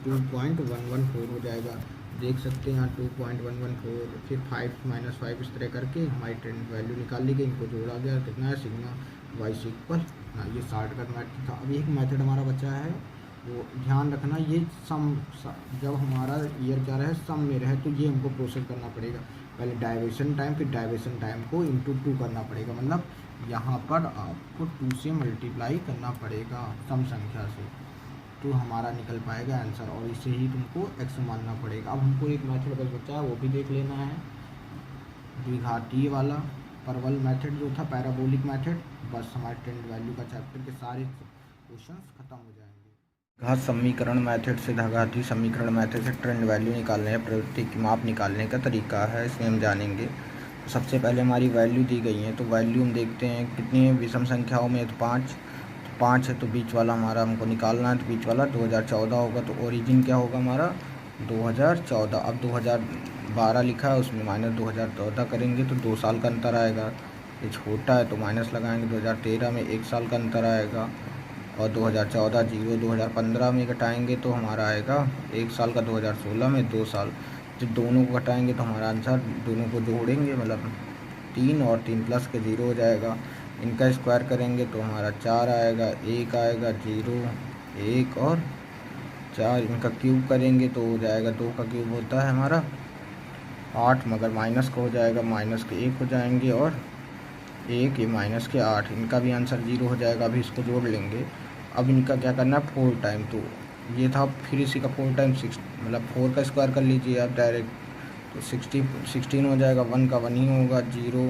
2.114 हो जाएगा। देख सकते हैं यहाँ 2.114, फिर 5 - 5 इस तरह करके हमारी ट्रेंड वैल्यू निकाल ली गई, इनको जोड़ा गया, कितना है सिग्मा वाई सी इक्वल। हाँ, ये शॉर्टकट मेथड था। अब एक मेथड हमारा बचा है, वो ध्यान रखना, ये जब हमारा ईयर क्या रहे, सम में रहे, तो ये हमको प्रोसेस करना पड़ेगा, पहले डाइवर्शन टाइम, फिर डाइवर्शन टाइम को इंटू 2 करना पड़ेगा, मतलब यहाँ पर आपको 2 से मल्टीप्लाई करना पड़ेगा सम संख्या से, तो हमारा निकल पाएगा आंसर, और इसे ही तुमको एक्स मानना पड़ेगा। अब हमको एक मेथड बस बचा है, वो भी देख लेना है, द्विघातीय वाला परवल मेथड जो था, पैराबोलिक मेथड। बस हमारे ट्रेंड वैल्यू का चैप्टर के सारे क्वेश्चंस खत्म हो जाएंगे। घात समीकरण मेथड से घातीय समीकरण मेथड से ट्रेंड वैल्यू निकालने या प्रवृत्ति की माप निकालने का तरीका है, इसमें हम जानेंगे। तो सबसे पहले हमारी वैल्यू दी गई है, तो वैल्यू हम देखते हैं कितनी है, विषम संख्याओं में, तो 5 है, तो बीच वाला हमारा हमको निकालना है, तो बीच वाला 2014 होगा, तो ओरिजिन क्या होगा हमारा 2014। अब 2012 लिखा है, उसमें -2014 करेंगे तो 2 साल का अंतर आएगा, ये छोटा है तो माइनस लगाएंगे, 2013 में 1 साल का अंतर आएगा, और 2014 0, 2015 में घटाएंगे तो हमारा आएगा 1 साल का, 2016 में 2 साल। जब दोनों को घटाएंगे तो हमारा आंसर, दोनों को जोड़ेंगे मतलब 3 और 3 प्लस के 0 हो जाएगा, इनका स्क्वायर करेंगे तो हमारा 4 आएगा, 1 आएगा, 0 1 और 4, इनका क्यूब करेंगे तो हो जाएगा, 2 का क्यूब होता है हमारा 8, मगर माइनस का हो जाएगा, माइनस के 1 हो जाएंगे, और 1 ये माइनस के 8, इनका भी आंसर 0 हो जाएगा। अभी इसको जोड़ लेंगे, अब इनका क्या करना है 4 टाइम, तो ये था, फिर इसी का 4 टाइम 6, मतलब 4 का स्क्वायर कर लीजिए आप डायरेक्ट, तो 16 हो जाएगा, 1 का 1 ही होगा, 0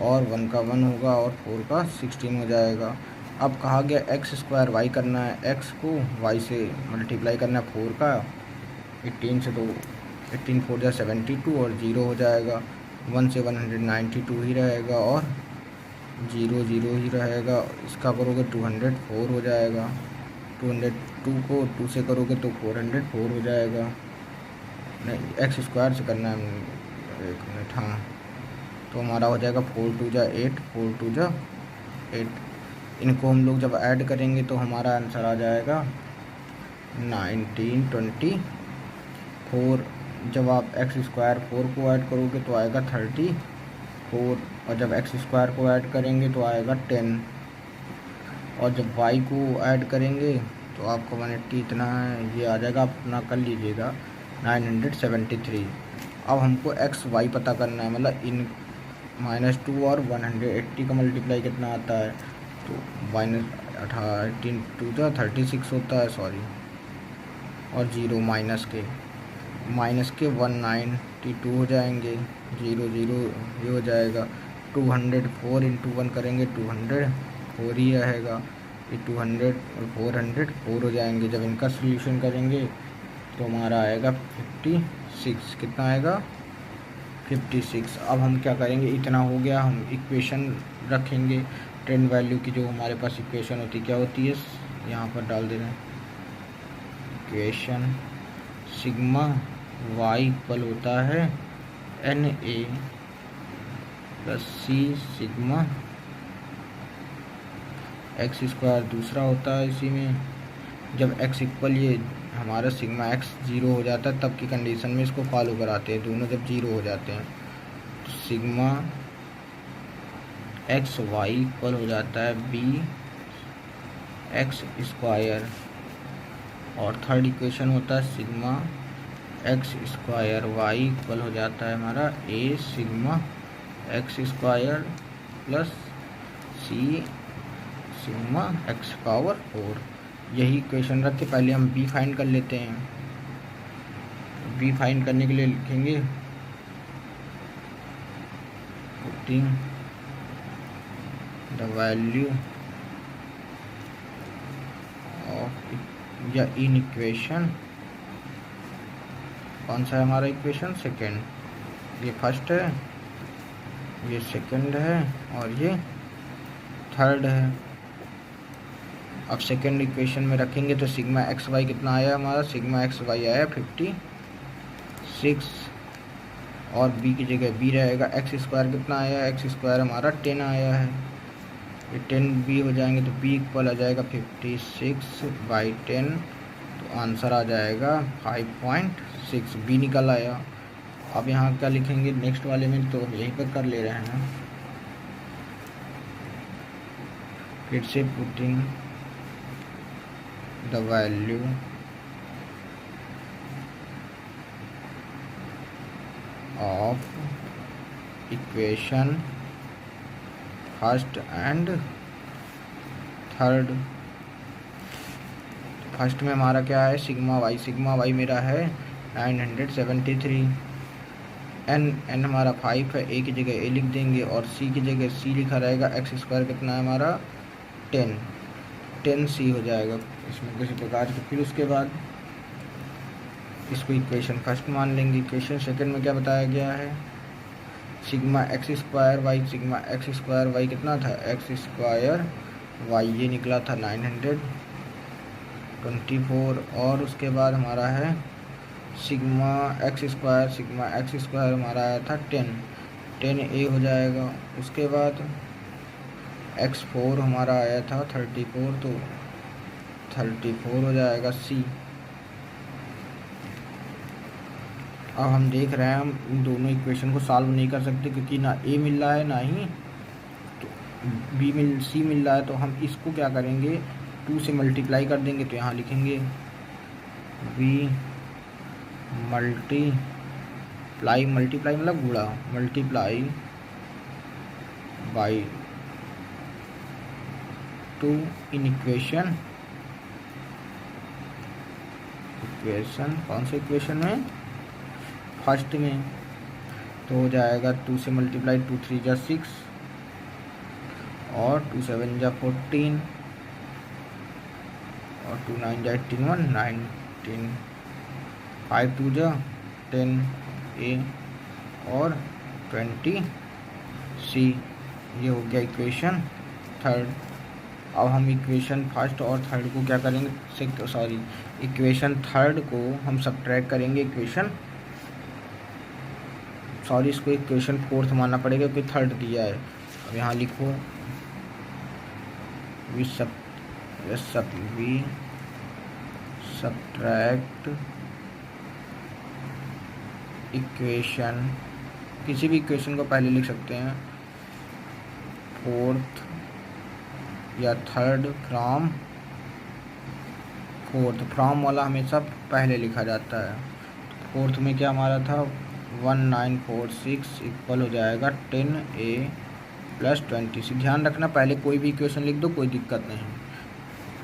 और 1 का 1 होगा, और 4 का 16 हो जाएगा। अब कहा गया एक्स स्क्वायर वाई करना है, एक्स को वाई से मल्टीप्लाई करना है 4 का 18 से, तो 18 4 जा 72, और 0 हो जाएगा, 1 से 192 ही रहेगा, और 0 0 ही रहेगा। इसका करोगे 204 हो जाएगा, 202 को 2 से करोगे तो 404 हो जाएगा, नहीं एक्स स्क्वायर से करना है, 1 मिनट, हाँ, तो हमारा हो जाएगा 4 2 जा 8, 4 2 जा 8, इनको हम लोग जब ऐड करेंगे तो हमारा आंसर आ जाएगा 1924। जब आप एक्स स्क्वायर 4 को ऐड करोगे तो आएगा 34, और जब एक्स स्क्वायर को ऐड करेंगे तो आएगा 10, और जब वाई को ऐड करेंगे तो आपको 180 इतना है, ये आ जाएगा, आप अपना कर लीजिएगा 973। अब हमको एक्स वाई पता करना है, मतलब इन -2 और 180 का मल्टीप्लाई कितना आता है, तो -18 2 जा 36 होता है, सॉरी, और 0 माइनस के 192 हो जाएंगे, 0 0 ये हो जाएगा, 204 × 1 करेंगे 204 ही रहेगा, ये 200 और 404 हो जाएंगे। जब इनका सोल्यूशन करेंगे तो हमारा आएगा 56, कितना आएगा 56। अब हम क्या करेंगे, इतना हो गया, हम इक्वेशन रखेंगे ट्रेंड वैल्यू की, जो हमारे पास इक्वेशन होती क्या होती है, यहाँ पर डाल दे रहे हैं इक्वेशन, सिग्मा वाई इक्वल होता है NA plus C sigma x square, दूसरा होता है इसी में, जब x इक्वल, ये हमारा सिग्मा x 0 हो जाता है तब की कंडीशन में इसको फॉलो कराते हैं, दोनों जब 0 हो जाते हैं, तो सिग्मा एक्स वाई इक्वल हो जाता है बी एक्स स्क्वायर, और थर्ड इक्वेशन होता है sigma x square Y equal हो जाता है हमारा A sigma x square plus C sigma X power 4। यही इक्वेशन रख के पहले हम बी फाइंड कर लेते हैं। बी फाइंड करने के लिए लिखेंगे पुटिंग द वैल्यू ऑफ या इन इक्वेशन, कौन सा है हमारा इक्वेशन, सेकेंड, ये फर्स्ट है, ये सेकंड है और ये थर्ड है। अब सेकंड इक्वेशन में रखेंगे तो सिग्मा एक्स वाई कितना आया हमारा, सिग्मा एक्स वाई आया 56, और बी की जगह बी रहेगा। एक्स स्क्वायर कितना आया, एक्स स्क्वायर हमारा 10 आया है, ये 10 बी हो जाएंगे तो बी इक्वल आ जाएगा 56/10, तो आंसर आ जाएगा 5.6, बी निकल आया। अब यहाँ क्या लिखेंगे नेक्स्ट वाले में, तो यहीं पर कर ले रहे हैं फिर से putting the value of equation first and third. First में हमारा क्या है सिग्मा वाई मेरा है 973, एन हमारा 5 है, ए की जगह ए लिख देंगे और सी की जगह सी लिखा रहेगा। एक्स स्क्वायर कितना है हमारा 10 सी हो जाएगा इसमें किसी प्रकार की। फिर उसके बाद इसको इक्वेशन फर्स्ट मान लेंगे। इक्वेशन सेकंड में क्या बताया गया है, sigma x square Y, sigma x square Y कितना था, एक्स स्क्वायर वाई ये निकला था 924, और उसके बाद हमारा है सिग्मा एक्स स्क्वायर हमारा आया था 10 ए हो जाएगा। उसके बाद x4 हमारा आया था 34, तो 34 हो जाएगा सी। अब हम देख रहे हैं हम इन दोनों इक्वेशन को सॉल्व नहीं कर सकते क्योंकि ना ए मिल रहा है ना ही तो सी मिल रहा है, तो हम इसको क्या करेंगे 2 से मल्टीप्लाई कर देंगे। तो यहाँ लिखेंगे बी मल्टीप्लाई मतलब गुणा, मल्टीप्लाई बाई 2 इन इक्वेशन कौन से इक्वेशन में, फर्स्ट में, तो हो जाएगा 2 से मल्टीप्लाई 2 3 जा 6 और 2 7 जा 14 और 2 9 जा 18 19 5 2 जा 10 ए और 20 सी। ये हो गया इक्वेशन थर्ड। अब हम इक्वेशन फर्स्ट और थर्ड को क्या करेंगे, इक्वेशन थर्ड को हम सब्ट्रैक्ट करेंगे इसको इक्वेशन फोर्थ मानना पड़ेगा क्योंकि थर्ड दिया है। अब यहाँ लिखो वी सब्ट्रैक्ट इक्वेशन, किसी भी इक्वेशन को पहले लिख सकते हैं फोर्थ या थर्ड फ्रॉम फोर्थ, फ्रॉम वाला हमेशा पहले लिखा जाता है। फोर्थ में क्या हमारा था 1946 इक्वल हो जाएगा 10a प्लस 20c। ध्यान रखना पहले कोई भी इक्वेशन लिख दो कोई दिक्कत नहीं,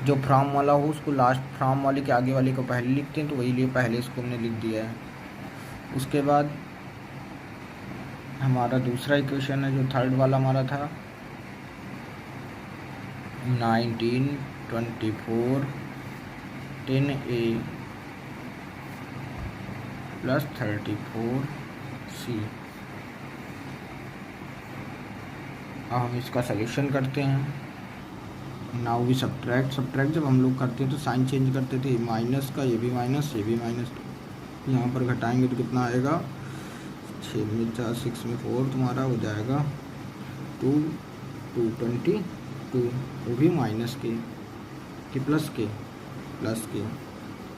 जो फ्रॉम वाला हो उसको लास्ट, फ्रॉम वाले के आगे वाले को पहले लिखते हैं तो वही लिए पहले इसको हमने लिख दिया है। उसके बाद हमारा दूसरा इक्वेशन है जो थर्ड वाला हमारा था 1924 10a प्लस 34c। अब हम इसका सलूशन करते हैं। नाउ वी सब्ट्रैक्ट जब हम लोग करते हैं तो साइन चेंज करते थे, माइनस का ये भी माइनस यहाँ पर घटाएंगे तो कितना आएगा 6 में 4 6 में 4 तुम्हारा हो जाएगा 222, वो भी माइनस के प्लस के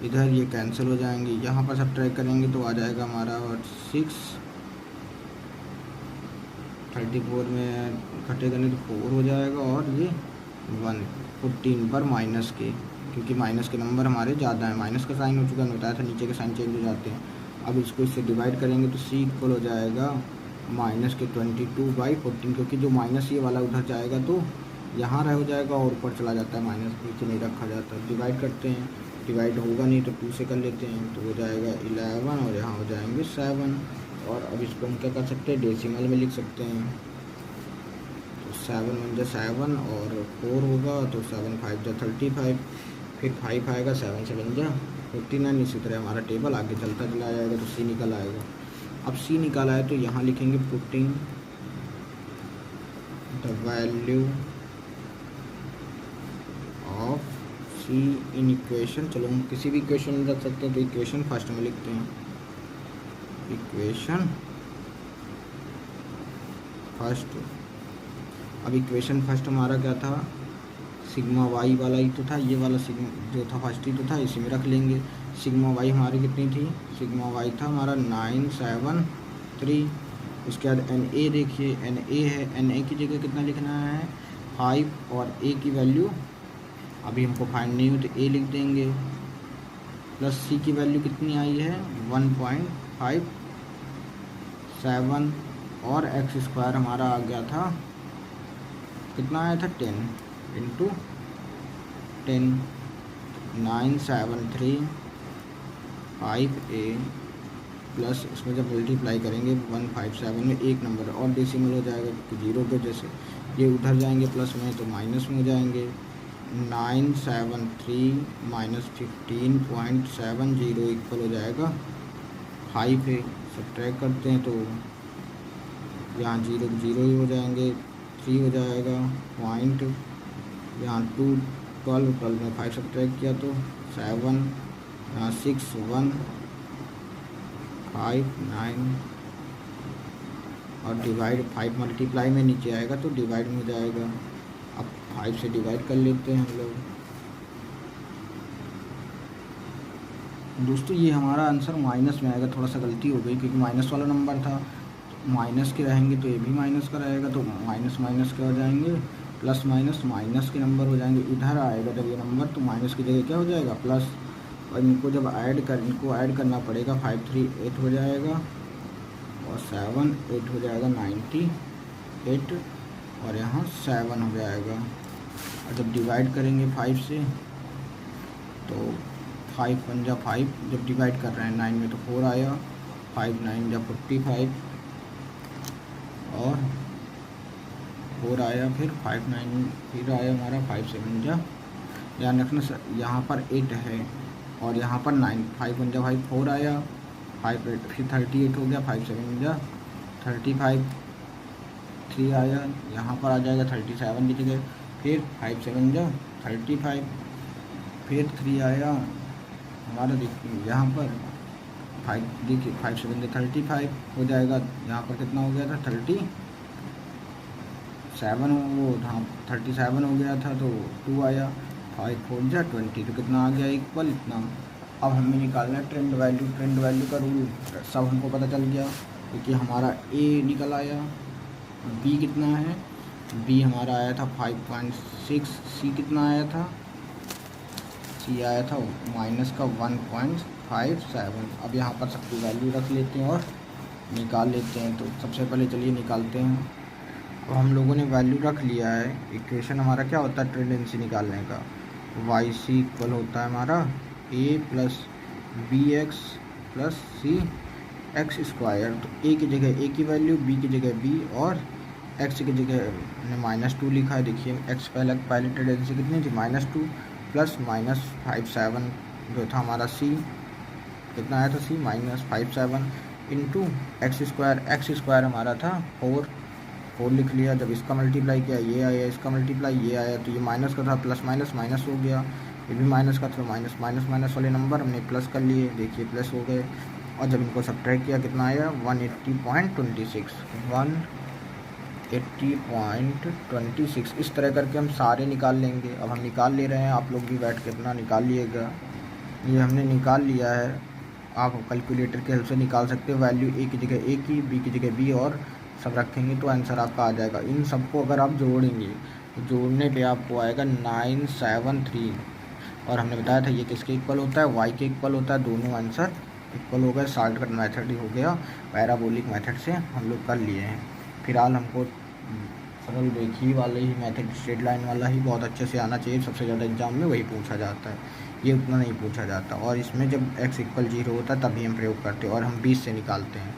इधर ये कैंसिल हो जाएंगे। यहाँ पर सब्ट्रैक्ट करेंगे तो आ जाएगा हमारा 6 34 में घटेगा नहीं तो 4 हो जाएगा, और ये 1 14 पर माइनस के, क्योंकि माइनस के नंबर हमारे ज़्यादा हैं, माइनस का साइन हो चुका है, बताया था नीचे के साइन चेंज हो जाते हैं। अब इसको इससे डिवाइड करेंगे तो c इक्वल हो जाएगा माइनस के 22/14, क्योंकि जो माइनस ये वाला उधर जाएगा तो यहाँ रह हो जाएगा और ऊपर चला जाता है, माइनस नीचे नहीं रखा जाता। डिवाइड करते हैं, डिवाइड होगा नहीं तो 2 से कर लेते हैं, तो हो जाएगा 11 और यहाँ हो जाएंगे 7। और अब इसको हम क्या कर सकते हैं, डेसिमल में लिख सकते हैं। तो 7 1 जा 7 और 4 होगा तो 7 5 जा 35, फिर 5 आएगा, 7 7 जा 49। इसी तरह हमारा टेबल आगे चलता चला जाएगा तो c निकल आएगा। अब c निकाला है तो यहाँ लिखेंगे putting the value of c in equation. चलो हम किसी भी इक्वेशन में रख सकते हैं, तो इक्वेशन फर्स्ट में लिखते हैं, इक्वेशन फर्स्ट। अब इक्वेशन फर्स्ट हमारा क्या था, सिग्मा वाई वाला ही तो था, ये वाला सिग्मा जो था फर्स्ट ही तो था, इसी में रख लेंगे। सिग्मा वाई हमारी कितनी थी, सिग्मा वाई था हमारा 973। उसके बाद एन ए देखिए, एन ए है, एन ए की जगह कितना लिखना है 5, और ए की वैल्यू अभी हमको फाइंड नहीं हुई तो ए लिख देंगे, प्लस सी की वैल्यू कितनी आई है 1.57, और एक्स स्क्वायर हमारा आ गया था, कितना आया था 10 इंटू 10, 973 5a प्लस इसमें जब मल्टीप्लाई करेंगे 157 में एक नंबर और डेसिमल हो जाएगा, क्योंकि जीरो के जैसे ये उधर जाएंगे प्लस में तो माइनस में हो जाएंगे। 973 माइनस 15.70 इक्वल हो जाएगा 5 है। सब्ट्रैक्ट करते हैं तो यहाँ 0 0 ही हो जाएंगे, 3 हो जाएगा पॉइंट, यहाँ 2 12 में 5 सब्ट्रैक्ट किया तो 7, यहाँ 6 1 5 9, और डिवाइड 5 मल्टीप्लाई में नीचे आएगा तो डिवाइड में हो जाएगा। अब 5 से डिवाइड कर लेते हैं हम लोग। दोस्तों ये हमारा आंसर माइनस में आएगा, थोड़ा सा गलती हो गई क्योंकि माइनस वाला नंबर था, तो माइनस के रहेंगे तो ये भी माइनस का रहेगा, तो माइनस माइनस के हो जाएंगे, प्लस माइनस माइनस के नंबर हो जाएंगे। इधर आएगा जब ये नंबर तो माइनस की जगह क्या हो जाएगा प्लस, और इनको जब इनको ऐड करना पड़ेगा 5 3 8 हो जाएगा, और 7 8 हो जाएगा 98, और यहाँ 7 हो जाएगा। और जब डिवाइड करेंगे 5 से तो 5 1 जा 5, जब डिवाइड कर रहे हैं 9 में तो 4 आया, 5 9 जा 45, और 4 आया, फिर 5 9 फिर आया हमारा 5 7 जा, ध्यान रखना यहाँ पर 8 है और यहाँ पर 9, 5 1 जा 5 4 आया, 5 8 फिर 38 हो गया, 5 7 जा 35, 3 आया, यहाँ पर आ जाएगा 37 की जगह, फिर 5 7 जा 35, फिर 3 आया हमारा, देखिए यहाँ पर 5, देखिए 5 7 जा 35 हो जाएगा, यहाँ पर कितना हो गया था 37 वो हाँ 37 हो गया था, तो 2 आया, 5 4 जा 20, तो कितना आ गया इक्वल इतना। अब हमें निकालना है ट्रेंड वैल्यू। ट्रेंड वैल्यू का रूल सब हमको पता चल गया, क्योंकि हमारा ए निकल आया, बी कितना है, बी हमारा आया था 5.6, सी कितना आया था, सी आया था माइनस का 1.57। अब यहाँ पर सबकी वैल्यू रख लेते हैं और निकाल लेते हैं। तो सबसे पहले चलिए निकालते हैं। अब हम लोगों ने वैल्यू रख लिया है। इक्वेशन हमारा क्या होता है टेंडेंसी निकालने का, वाई सी इक्वल होता है हमारा ए प्लस बी एक्स प्लस सी एक्स स्क्वायर। तो ए की जगह ए की वैल्यू, बी की जगह बी, और एक्स की जगह हमने -2 लिखा है। देखिए एक्स पहले टेंडेंसी कितनी थी -2 प्लस -57 जो था हमारा सी, कितना आया था सी -57 इंटू एक्स स्क्वायर हमारा था 4 लिख लिया। जब इसका मल्टीप्लाई किया ये आया, इसका मल्टीप्लाई ये आया, तो ये माइनस का था प्लस माइनस माइनस हो गया, ये भी माइनस का था, माइनस माइनस माइनस वाले नंबर हमने प्लस कर लिए, देखिए प्लस हो गए। और जब इनको सब्ट्रैक्ट किया कितना आया 180.26, 180.26। इस तरह करके हम सारे निकाल लेंगे। अब हम निकाल ले रहे हैं, आप लोग भी बैठ के अपना निकाल लिएगा। ये हमने निकाल लिया है, आप कैलकुलेटर के हेल्प से निकाल सकते हो। वैल्यू ए की जगह ए की, बी की जगह बी, और सब रखेंगे तो आंसर आपका आ जाएगा। इन सबको अगर आप जोड़ेंगे तो जोड़ने पे आपको आएगा 973, और हमने बताया था ये किसके इक्वल होता है, वाई के इक्वल होता है। दोनों आंसर इक्वल हो गए, शॉर्टकट मेथड ही हो गया, पैराबोलिक मेथड से हम लोग कर लिए हैं। फिलहाल हमको सरल रेखीय वाले ही मेथड, स्ट्रेट लाइन वाला ही बहुत अच्छे से आना चाहिए, सबसे ज़्यादा एग्जाम में वही पूछा जाता है, ये उतना नहीं पूछा जाता। और इसमें जब x इक्वल 0 होता है तभी हम प्रयोग करते हैं और हम 20 से निकालते हैं।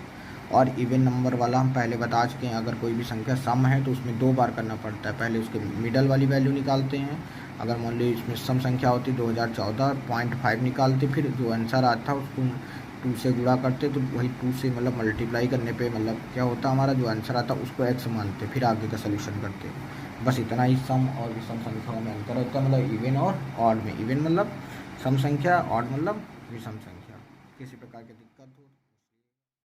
और इवन नंबर वाला हम पहले बता चुके हैं, अगर कोई भी संख्या सम है तो उसमें 2 बार करना पड़ता है, पहले उसके मिडल वाली वैल्यू निकालते हैं। अगर मान लो इसमें सम संख्या होती 2014 0.5 निकालते, फिर जो आंसर आता उसको 2 से गुणा करते, तो वही 2 से मतलब मल्टीप्लाई करने पे मतलब क्या होता हमारा जो आंसर आता उसको x मानते, फिर आगे का सोल्यूशन करते। बस इतना ही सम और विषम संख्याओं में अंतर होता है, मतलब इवन और ऑड में। इवन मतलब सम संख्या, ऑड मतलब विषम संख्या। किसी प्रकार के